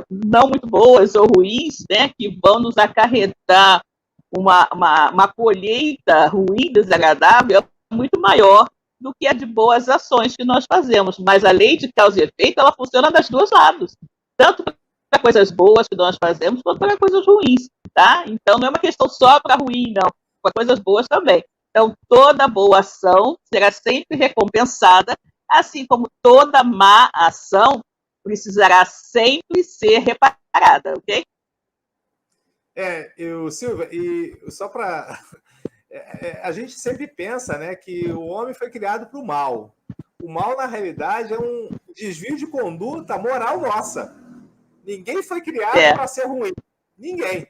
não muito boas ou ruins, né, que vão nos acarretar uma colheita ruim, desagradável, é muito maior do que a de boas ações que nós fazemos. Mas a lei de causa e efeito, ela funciona dos dois lados, tanto para coisas boas que nós fazemos, quanto para coisas ruins, tá? Então, não é uma questão só para ruim, não, para coisas boas também. Então, toda boa ação será sempre recompensada, assim como toda má ação precisará sempre ser reparada, ok? Silvia, e só para... a gente sempre pensa, né, que o homem foi criado para o mal. O mal, na realidade, é um desvio de conduta moral nossa. Ninguém foi criado para ser ruim. Ninguém.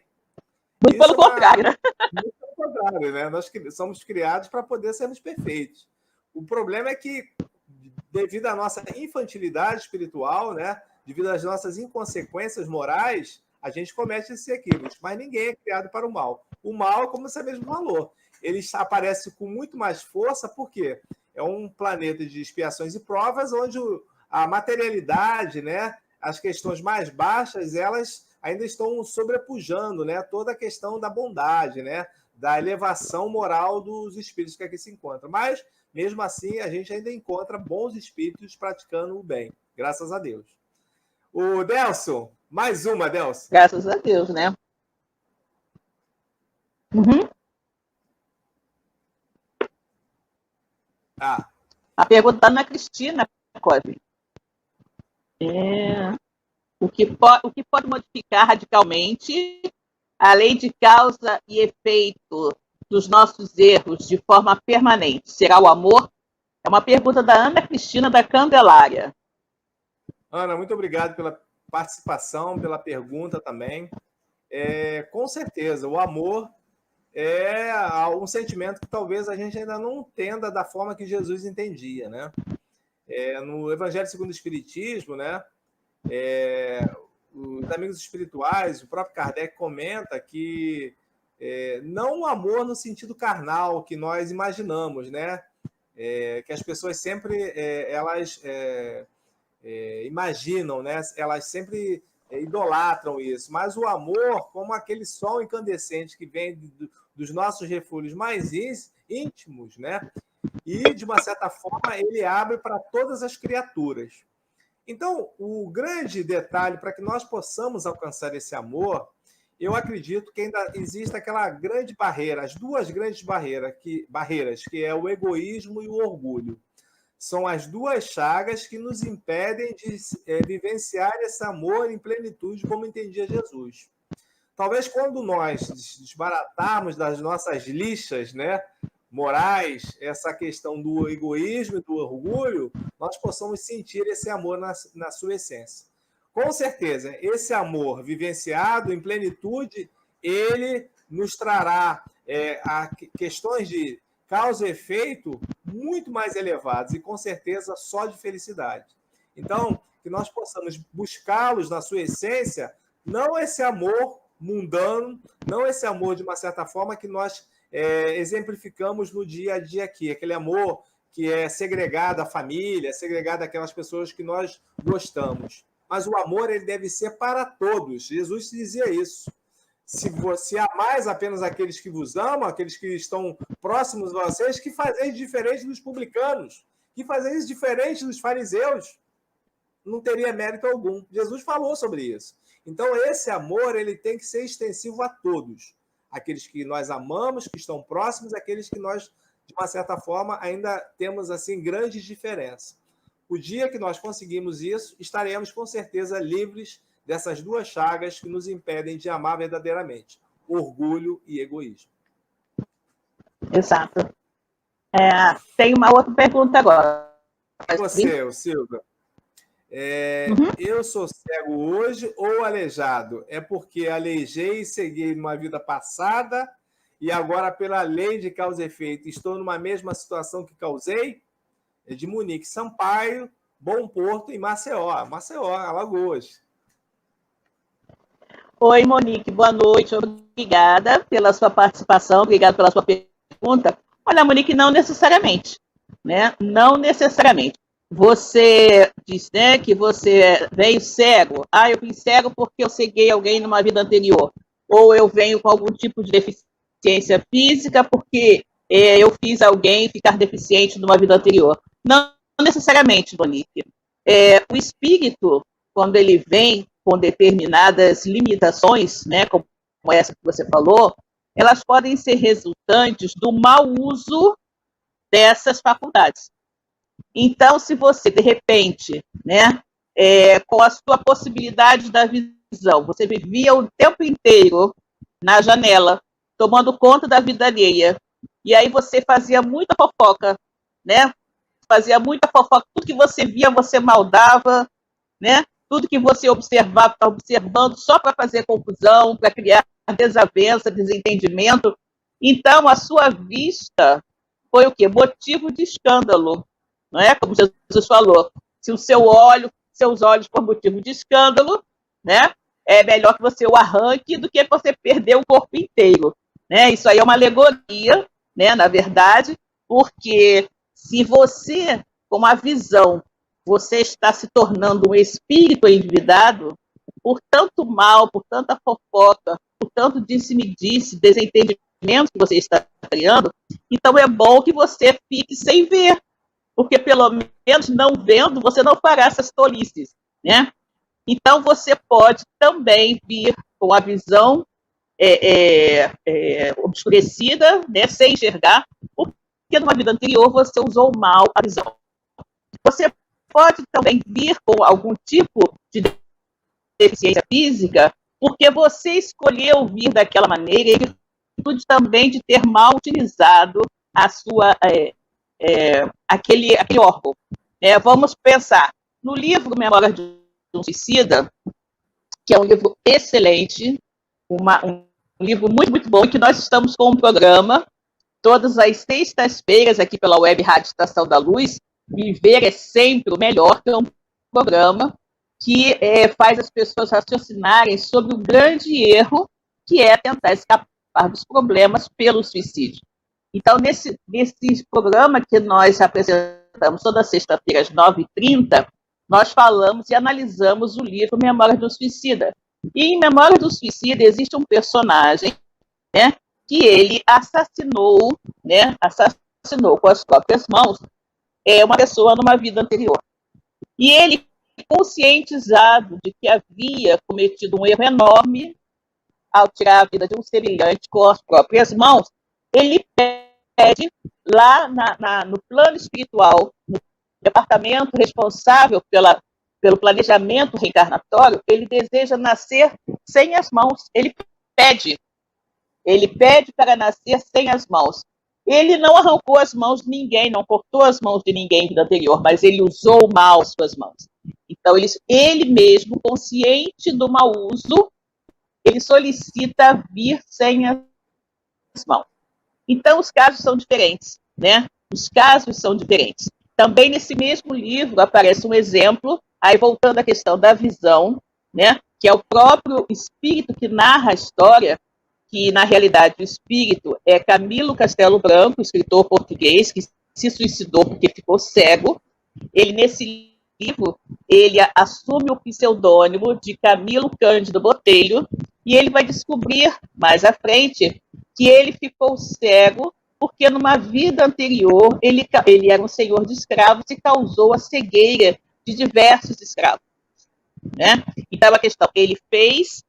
Muito pelo contrário, né? Muito pelo contrário, né? Nós somos criados para poder sermos perfeitos. O problema é que, devido à nossa infantilidade espiritual, né, devido às nossas inconsequências morais, a gente comete esses equívocos. Mas ninguém é criado para o mal. O mal, como você mesmo falou, ele aparece com muito mais força, porque é um planeta de expiações e provas, onde a materialidade, né, as questões mais baixas, elas ainda estão sobrepujando, né, toda a questão da bondade, né, da elevação moral dos espíritos que aqui se encontram. Mas, mesmo assim, a gente ainda encontra bons espíritos praticando o bem, graças a Deus. O Delson, mais uma, Delson. Graças a Deus, né? A pergunta está na Cristina, Cosme. O que pode modificar radicalmente a lei de causa e efeito dos nossos erros de forma permanente? Será o amor? É uma pergunta da Ana Cristina da Candelária. Ana, muito obrigado pela participação, pela pergunta também. Com certeza, o amor é um sentimento que talvez a gente ainda não entenda da forma que Jesus entendia, né? No Evangelho segundo o Espiritismo, né? Os amigos espirituais, o próprio Kardec comenta que não o amor no sentido carnal que nós imaginamos, né? Que as pessoas sempre elas imaginam, né? Elas sempre idolatram isso, mas o amor, como aquele sol incandescente que vem dos nossos refúgios mais íntimos, né? E, de uma certa forma, ele abre para todas as criaturas. Então, o grande detalhe para que nós possamos alcançar esse amor, eu acredito que ainda existe aquela grande barreira, as duas grandes barreiras, que é o egoísmo e o orgulho. São as duas chagas que nos impedem de vivenciar esse amor em plenitude, como entendia Jesus. Talvez quando nós desbaratarmos das nossas lixas, né, morais, essa questão do egoísmo e do orgulho, nós possamos sentir esse amor na sua essência. Com certeza, esse amor vivenciado em plenitude, ele nos trará questões de causa e efeito muito mais elevados e, com certeza, só de felicidade. Então, que nós possamos buscá-los na sua essência, não esse amor mundano, não esse amor, de uma certa forma, que nós exemplificamos no dia a dia aqui, aquele amor que é segregado à família, segregado àquelas pessoas que nós gostamos. Mas o amor, ele deve ser para todos. Jesus dizia isso. Se você amais apenas aqueles que vos amam, aqueles que estão próximos de vocês, que fazeis diferente dos publicanos, que fazeis diferente dos fariseus, não teria mérito algum. Jesus falou sobre isso. Então, esse amor, ele tem que ser extensivo a todos. Aqueles que nós amamos, que estão próximos, aqueles que nós, de uma certa forma, ainda temos assim grandes diferenças. O dia que nós conseguimos isso, estaremos com certeza livres dessas duas chagas que nos impedem de amar verdadeiramente: orgulho e egoísmo. Exato. Tem uma outra pergunta agora. Você, Silvia. Eu sou cego hoje ou aleijado? É porque aleijei e segui numa vida passada e agora, pela lei de causa e efeito, estou numa mesma situação que causei? É de Monique Sampaio, Bom Porto, em Maceió, Alagoas. Oi, Monique, boa noite. Obrigada pela sua participação, obrigada pela sua pergunta. Olha, Monique, não necessariamente, né? Não necessariamente. Você diz, né, que você veio cego. Eu vim cego porque eu ceguei alguém numa vida anterior. Ou eu venho com algum tipo de deficiência física porque eu fiz alguém ficar deficiente numa vida anterior. Não necessariamente, Monique. O espírito, quando ele vem com determinadas limitações, né, como essa que você falou, elas podem ser resultantes do mau uso dessas faculdades. Então, se você, de repente, né, com a sua possibilidade da visão, você vivia o tempo inteiro na janela, tomando conta da vida alheia, e aí você fazia muita fofoca, né? Fazia muita fofoca, tudo que você via, você maldava, né? Tudo que você observava, observando só para fazer confusão, para criar desavença, desentendimento. Então, a sua vista foi o quê? Motivo de escândalo, não é? Como Jesus falou, se o seus olhos for motivo de escândalo, né? É melhor que você o arranque do que você perder o corpo inteiro, né? Isso aí é uma alegoria, né? Na verdade, porque se você, com a visão, você está se tornando um espírito endividado por tanto mal, por tanta fofoca, por tanto disse-me-disse, desentendimento que você está criando, então é bom que você fique sem ver, porque pelo menos não vendo, você não fará essas tolices, né? Então você pode também vir com a visão obscurecida, né, sem enxergar, porque numa vida anterior você usou mal a visão. Você pode também vir com algum tipo de deficiência física, porque você escolheu vir daquela maneira, em virtude também de ter mal utilizado a sua, aquele órgão. Vamos pensar no livro Memórias de um Suicida, que é um livro excelente, um livro muito, muito bom, que nós estamos com um programa todas as sextas-feiras aqui pela Web Rádio Estação da Luz. Viver é sempre o melhor, que é um programa que faz as pessoas raciocinarem sobre o grande erro que é tentar escapar participar dos problemas pelo suicídio. Então, nesse programa que nós apresentamos toda sexta-feira às 9h30, nós falamos e analisamos o livro Memória do Suicida. E em Memória do Suicida existe um personagem, né, que ele assassinou com as próprias mãos uma pessoa numa vida anterior. E ele, conscientizado de que havia cometido um erro enorme ao tirar a vida de um semelhante com as próprias mãos, ele pede lá no plano espiritual, no departamento responsável pelo planejamento reencarnatório, ele deseja nascer sem as mãos. Ele pede para nascer sem as mãos. Ele não arrancou as mãos de ninguém, não cortou as mãos de ninguém em vida anterior, mas ele usou mal suas mãos. Então, ele mesmo, consciente do mau uso, ele solicita vir sem as mãos. Então, os casos são diferentes, né? Os casos são diferentes. Também nesse mesmo livro aparece um exemplo, aí voltando à questão da visão, né? Que é o próprio espírito que narra a história, que na realidade o espírito é Camilo Castelo Branco, escritor português, que se suicidou porque ficou cego. Ele, nesse livro, ele assume o pseudônimo de Camilo Cândido Botelho, e ele vai descobrir mais à frente que ele ficou cego porque numa vida anterior ele era um senhor de escravos e causou a cegueira de diversos escravos, né? Então a questão, ele fez,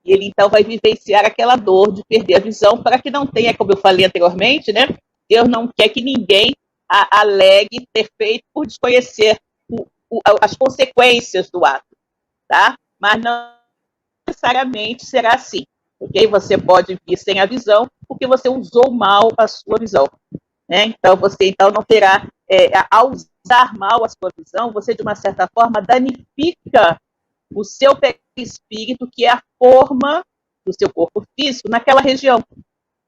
e ele então vai vivenciar aquela dor de perder a visão para que não tenha, como eu falei anteriormente, né? Deus não quer que ninguém alegue ter feito por desconhecer as consequências do ato, tá? Mas não necessariamente será assim, ok? Você pode vir sem a visão porque você usou mal a sua visão, né? Então, você não terá, ao usar mal a sua visão, você, de uma certa forma, danifica o seu perispírito, que é a forma do seu corpo físico naquela região,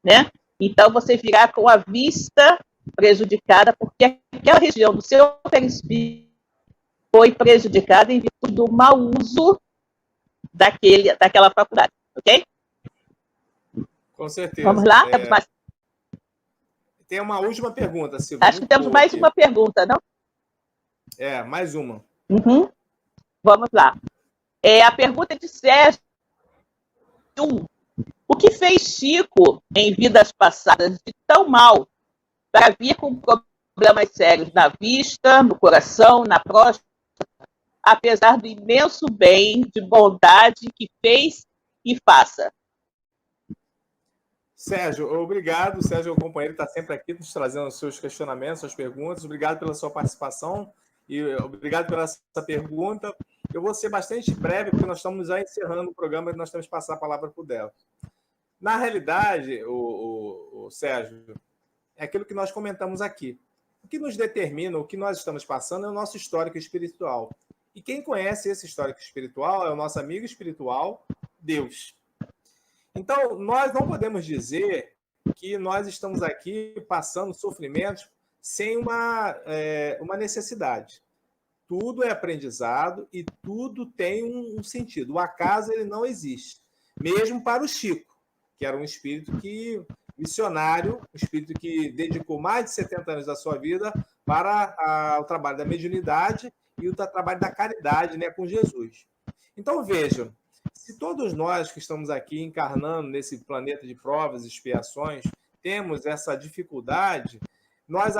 né? Então, você virá com a vista prejudicada porque aquela região do seu perispírito foi prejudicada em virtude do mau uso daquela faculdade, ok? Com certeza. Vamos lá? Tem uma última pergunta, Silvia. Acho que temos mais uma pergunta, não? Mais uma. Uhum. Vamos lá. A pergunta é de Sérgio. O que fez Chico, em vidas passadas, de tão mal para vir com problemas sérios na vista, no coração, na próstata, apesar do imenso bem, de bondade que fez e faça? Sérgio, obrigado. O Sérgio, o companheiro, está sempre aqui nos trazendo os seus questionamentos, suas perguntas. Obrigado pela sua participação e obrigado pela essa pergunta. Eu vou ser bastante breve, porque nós estamos já encerrando o programa e nós temos que passar a palavra para o Del. Na realidade, o Sérgio, é aquilo que nós comentamos aqui. O que nos determina, o que nós estamos passando, é o nosso histórico espiritual. E quem conhece esse histórico espiritual é o nosso amigo espiritual, Deus. Então, nós não podemos dizer que nós estamos aqui passando sofrimentos sem uma necessidade. Tudo é aprendizado e tudo tem um sentido. O acaso ele não existe. Mesmo para o Chico, que era um espírito missionário, um espírito que dedicou mais de 70 anos da sua vida para o trabalho da mediunidade e o trabalho da caridade, né, com Jesus. Então, vejam, se todos nós que estamos aqui encarnando nesse planeta de provas e expiações temos essa dificuldade, nós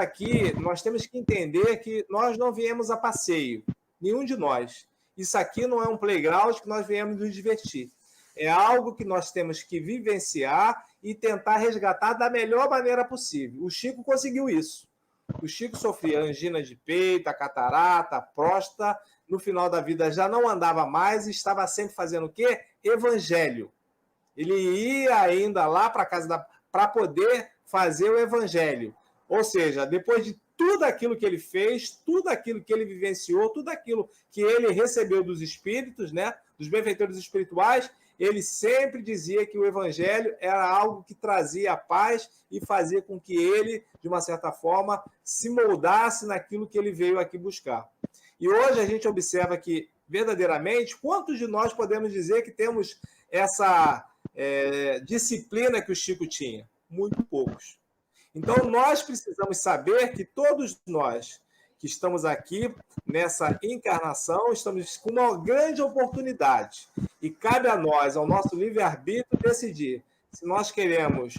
temos que entender que nós não viemos a passeio, nenhum de nós. Isso aqui não é um playground que nós viemos nos divertir. É algo que nós temos que vivenciar e tentar resgatar da melhor maneira possível. O Chico conseguiu isso. O Chico sofria angina de peito, a catarata, a próstata. No final da vida já não andava mais e estava sempre fazendo o quê? Evangelho. Ele ia ainda lá para casa para poder fazer o evangelho. Ou seja, depois de tudo aquilo que ele fez, tudo aquilo que ele vivenciou, tudo aquilo que ele recebeu dos espíritos, né, dos benfeitores espirituais, ele sempre dizia que o evangelho era algo que trazia paz e fazia com que ele, de uma certa forma, se moldasse naquilo que ele veio aqui buscar. E hoje a gente observa que, verdadeiramente, quantos de nós podemos dizer que temos essa disciplina que o Chico tinha? Muito poucos. Então, nós precisamos saber que todos nós que estamos aqui nessa encarnação, estamos com uma grande oportunidade. E cabe a nós, ao nosso livre-arbítrio, decidir se nós queremos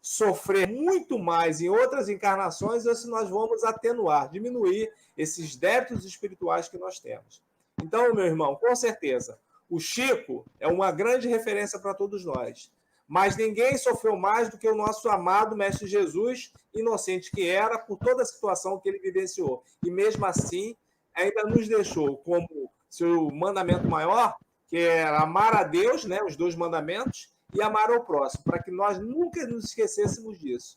sofrer muito mais em outras encarnações ou se nós vamos atenuar, diminuir esses débitos espirituais que nós temos. Então, meu irmão, com certeza, o Chico é uma grande referência para todos nós. Mas ninguém sofreu mais do que o nosso amado Mestre Jesus, inocente que era, por toda a situação que ele vivenciou. E mesmo assim, ainda nos deixou como seu mandamento maior, que era amar a Deus, né, os 2 mandamentos, e amar ao próximo, para que nós nunca nos esquecêssemos disso.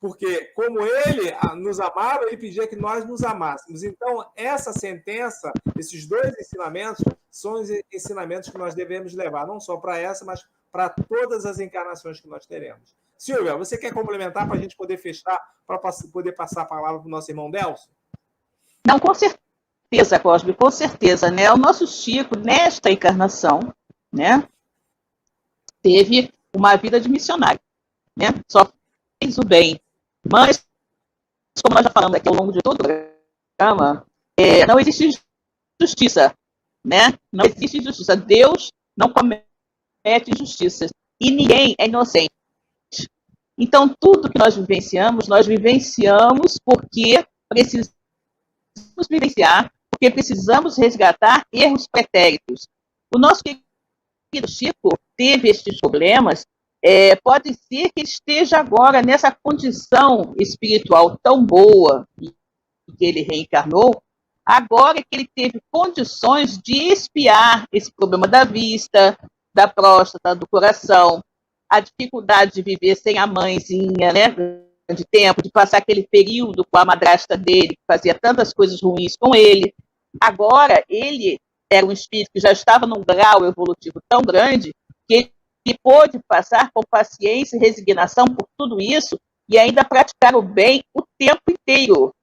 Porque, como ele nos amava, ele pedia que nós nos amássemos. Então, essa sentença, esses 2 ensinamentos, são os ensinamentos que nós devemos levar, não só para essa, mas para todas as encarnações que nós teremos. Silvia, você quer complementar para a gente poder fechar, para poder passar a palavra para o nosso irmão Delcio? Não, com certeza, Cosme, com certeza, né? O nosso Chico, nesta encarnação, né, teve uma vida de missionário, né? Só fez o bem. Mas, como nós já falamos aqui ao longo de todo o programa, não existe justiça, né? Não existe justiça. Deus não comete injustiças. E ninguém é inocente. Então, tudo que nós vivenciamos porque precisamos vivenciar, porque precisamos resgatar erros pretéritos. O nosso querido Chico teve estes problemas, pode ser que esteja agora nessa condição espiritual tão boa que ele reencarnou, agora que ele teve condições de expiar esse problema da vista, da próstata, do coração, a dificuldade de viver sem a mãezinha, né, de tempo, de passar aquele período com a madrasta dele, que fazia tantas coisas ruins com ele. Agora, ele era um espírito que já estava num grau evolutivo tão grande que ele pôde passar com paciência e resignação por tudo isso e ainda praticar o bem o tempo inteiro.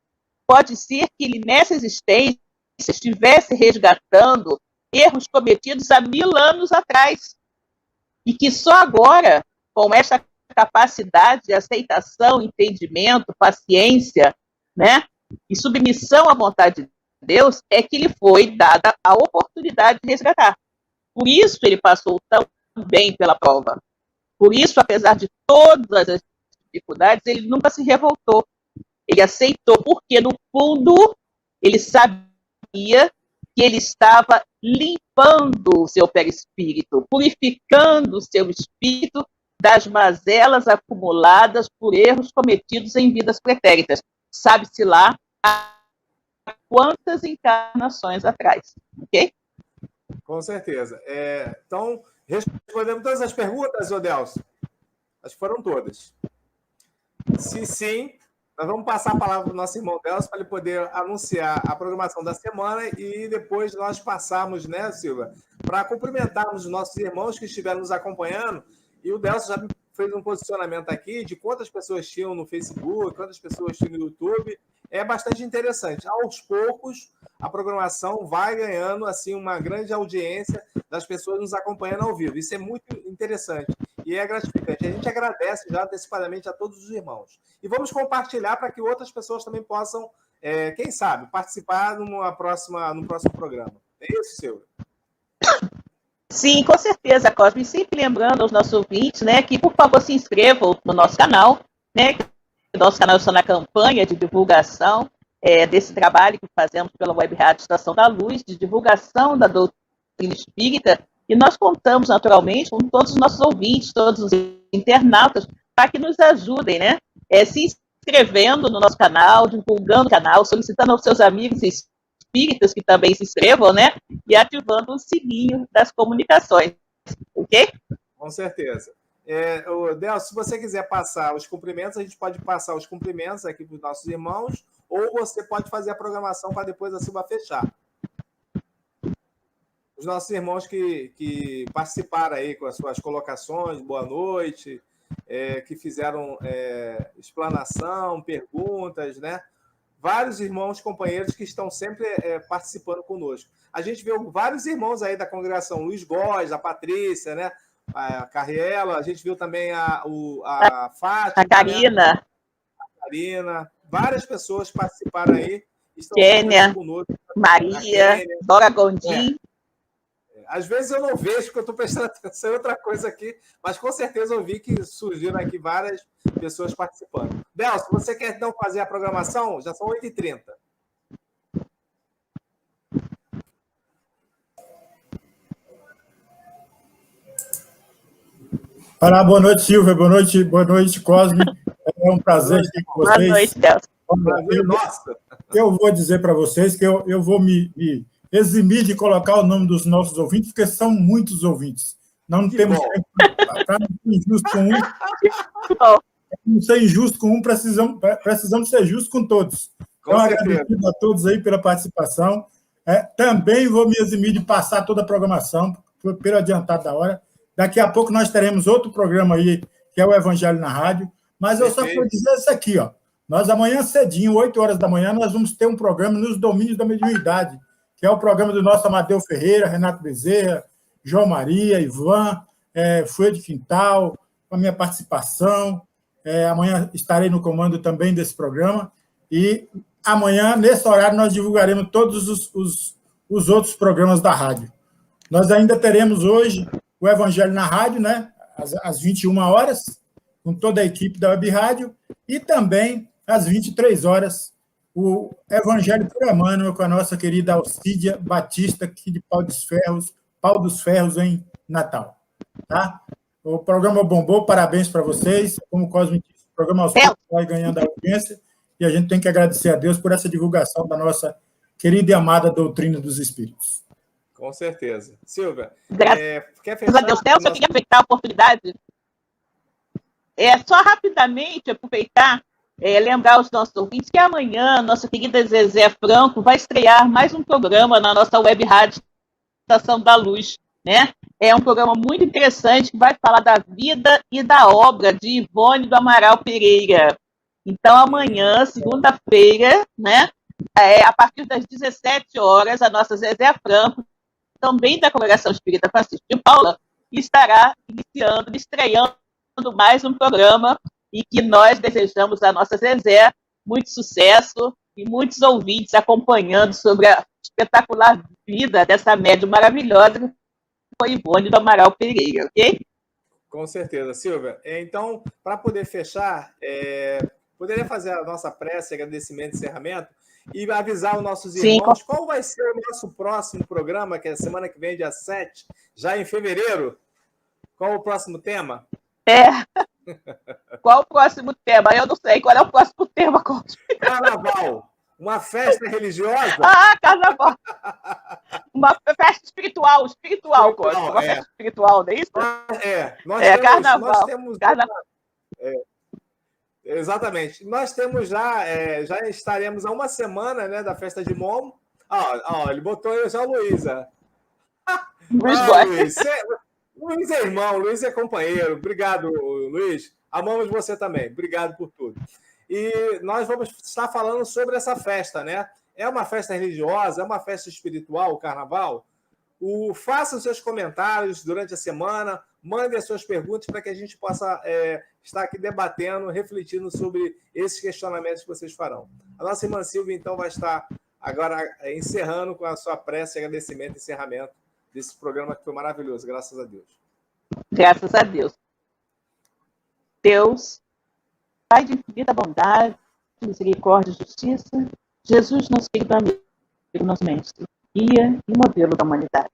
Pode ser que ele, nessa existência, estivesse resgatando erros cometidos há 1000 anos atrás. E que só agora, com essa capacidade de aceitação, entendimento, paciência, né, e submissão à vontade de Deus, é que lhe foi dada a oportunidade de resgatar. Por isso ele passou tão bem pela prova. Por isso, apesar de todas as dificuldades, ele nunca se revoltou. Ele aceitou, porque no fundo ele sabia que ele estava limpando o seu perispírito, purificando o seu espírito das mazelas acumuladas por erros cometidos em vidas pretéritas. Sabe-se lá há quantas encarnações atrás, ok? Com certeza. Então, respondemos todas as perguntas, Odelso? Acho que foram todas. Se sim, nós vamos passar a palavra para o nosso irmão Delcio para ele poder anunciar a programação da semana e depois nós passarmos, né, Silvia, para cumprimentarmos os nossos irmãos que estiveram nos acompanhando. E o Delcio já fez um posicionamento aqui de quantas pessoas tinham no Facebook, quantas pessoas tinham no YouTube. É bastante interessante. Aos poucos, a programação vai ganhando assim uma grande audiência das pessoas nos acompanhando ao vivo. Isso é muito interessante e é gratificante. A gente agradece já antecipadamente a todos os irmãos. E vamos compartilhar para que outras pessoas também possam, quem sabe, participar no próximo programa. É isso, Silvia? Sim, com certeza, Cosme. E sempre lembrando aos nossos ouvintes, né, que, por favor, se inscrevam no nosso canal, né, que o nosso canal está na campanha de divulgação desse trabalho que fazemos pela Web Rádio Estação da Luz, de divulgação da doutrina espírita, e nós contamos, naturalmente, com todos os nossos ouvintes, todos os internautas, para que nos ajudem, né, se inscrevendo no nosso canal, divulgando o canal, solicitando aos seus amigos espíritas que também se inscrevam, né, e ativando o sininho das comunicações, ok? Com certeza. Delcio, se você quiser passar os cumprimentos, a gente pode passar os cumprimentos aqui para os nossos irmãos, ou você pode fazer a programação para depois a Silva fechar. Os nossos irmãos que participaram aí com as suas colocações, boa noite, que fizeram explanação, perguntas, né? Vários irmãos, companheiros que estão sempre participando conosco. A gente vê vários irmãos aí da congregação, Luiz Góes, a Patrícia, né? a Carriela, a gente viu também a Fátima, A Karina. né? A Karina, várias pessoas participaram aí, estão Kênia, conosco. Maria, Dora Gondim. Às vezes eu não vejo, porque eu estou prestando atenção em outra coisa aqui, mas com certeza eu vi que surgiram aqui várias pessoas participando. Bel, se você quer então fazer a programação, já são 8h30. Olá, boa noite, Silvia. Boa noite, Cosme. É um prazer estar com vocês. Boa noite, Delcio. Nossa! Eu vou dizer para vocês que eu vou me eximir de colocar o nome dos nossos ouvintes, porque são muitos ouvintes. Não temos tempo para não ser injusto com um. Não ser injusto com um, precisamos ser justos com todos. Então, agradecido a todos aí pela participação. Também vou me eximir de passar toda a programação, pelo adiantado da hora. Daqui a pouco nós teremos outro programa aí, que é o Evangelho na Rádio. Mas eu só vou dizer isso aqui, ó. Nós amanhã cedinho, 8 horas da manhã, nós vamos ter um programa nos Domínios da Mediunidade, que é o programa do nosso Amadeu Ferreira, Renato Bezerra, João Maria, Ivan, Folha de Quintal, com a minha participação. Amanhã estarei no comando também desse programa. E amanhã, nesse horário, nós divulgaremos todos os outros programas da rádio. Nós ainda teremos hoje o Evangelho na Rádio, né? Às 21 horas, com toda a equipe da Web Rádio, e também às 23 horas, o Evangelho por Emmanuel, com a nossa querida Alcídia Batista, aqui de Pau dos Ferros, em Natal. Tá? O programa bombou, parabéns para vocês. Como o Cosme disse, o programa aos poucos vai ganhando audiência, e a gente tem que agradecer a Deus por essa divulgação da nossa querida e amada doutrina dos Espíritos. Com certeza. Silvia, quer fechar? Deus, Delcio, eu queria aproveitar a oportunidade. Só rapidamente aproveitar, lembrar os nossos ouvintes que amanhã nossa querida Zezé Franco vai estrear mais um programa na nossa web rádio Estação da Luz, né? É um programa muito interessante que vai falar da vida e da obra de Ivone do Amaral Pereira. Então, amanhã, segunda-feira, né? A partir das 17 horas, a nossa Zezé Franco, também da Congregação Espírita Francisco de Paula, estará estreando mais um programa, e que nós desejamos à nossa Zezé muito sucesso e muitos ouvintes acompanhando sobre a espetacular vida dessa médium maravilhosa que foi Ivone do Amaral Pereira, ok? Com certeza. Silvia, então, para poder fechar, poderia fazer a nossa prece, agradecimento e encerramento, e avisar os nossos irmãos qual vai ser o nosso próximo programa, que é a semana que vem, dia 7, já em fevereiro. Qual o próximo tema? Qual o próximo tema? Eu não sei. Qual é o próximo tema, Cosme? Carnaval. Uma festa religiosa? Carnaval. Uma festa espiritual, Cosme. Uma festa espiritual, não é isso? Carnaval. Nós temos Carnaval. Exatamente. Nós temos já estaremos há uma semana, né, da festa de Momo. Ele botou aí já a Luísa. Luiz é irmão, Luiz é companheiro. Obrigado, Luiz. Amamos você também. Obrigado por tudo. E nós vamos estar falando sobre essa festa, né? É uma festa religiosa, é uma festa espiritual, o Carnaval. Faça os seus comentários durante a semana, mande as suas perguntas para que a gente possa estar aqui debatendo, refletindo sobre esses questionamentos que vocês farão. A nossa irmã Silvia, então, vai estar agora encerrando com a sua prece, agradecimento e encerramento desse programa que foi maravilhoso, graças a Deus. Graças a Deus. Deus, Pai de infinita bondade, misericórdia e justiça, Jesus, nosso querido amigo, nosso mestre, guia e modelo da humanidade.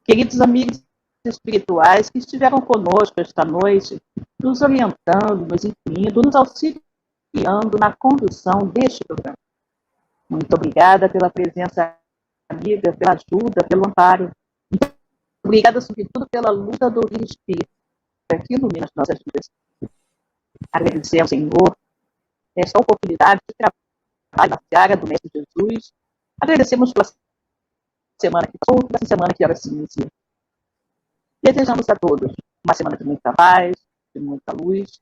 Queridos amigos espirituais que estiveram conosco esta noite, nos orientando, nos incluindo, nos auxiliando na condução deste programa. Muito obrigada pela presença amiga, pela ajuda, pelo amparo. Muito obrigada, sobretudo, pela luz da doutrina espírita que ilumina as nossas vidas. Agradecer ao Senhor esta oportunidade de trabalho na seara do Mestre Jesus. Agradecemos pela semana que passou, pela semana que agora se inicia. Desejamos a todos uma semana de muita paz, de muita luz,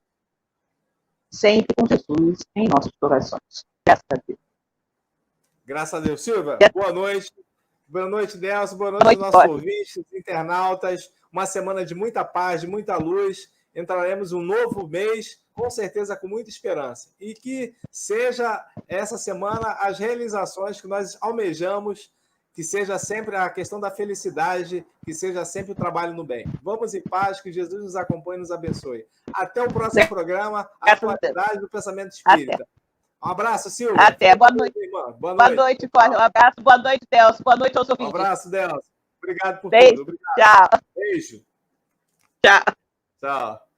sempre com Jesus em nossos corações. Graças a Deus. Graças a Deus. Silvia, boa noite. Boa noite, Delcio. Boa noite aos nossos ouvintes, internautas. Uma semana de muita paz, de muita luz. Entraremos um novo mês, com certeza com muita esperança. E que seja essa semana as realizações que nós almejamos, que seja sempre a questão da felicidade, que seja sempre o trabalho no bem. Vamos em paz, que Jesus nos acompanhe e nos abençoe. Até o próximo programa, a atualidade do pensamento espírita. Um abraço, Silvia. Até. Boa noite. Irmã. Boa noite, Cláudio. Um abraço. Boa noite, Delcio. Boa noite aos ouvintes. Um abraço, Delcio. Obrigado por Beijo. tudo. Obrigado. Tchau. Beijo. Tchau. Tchau.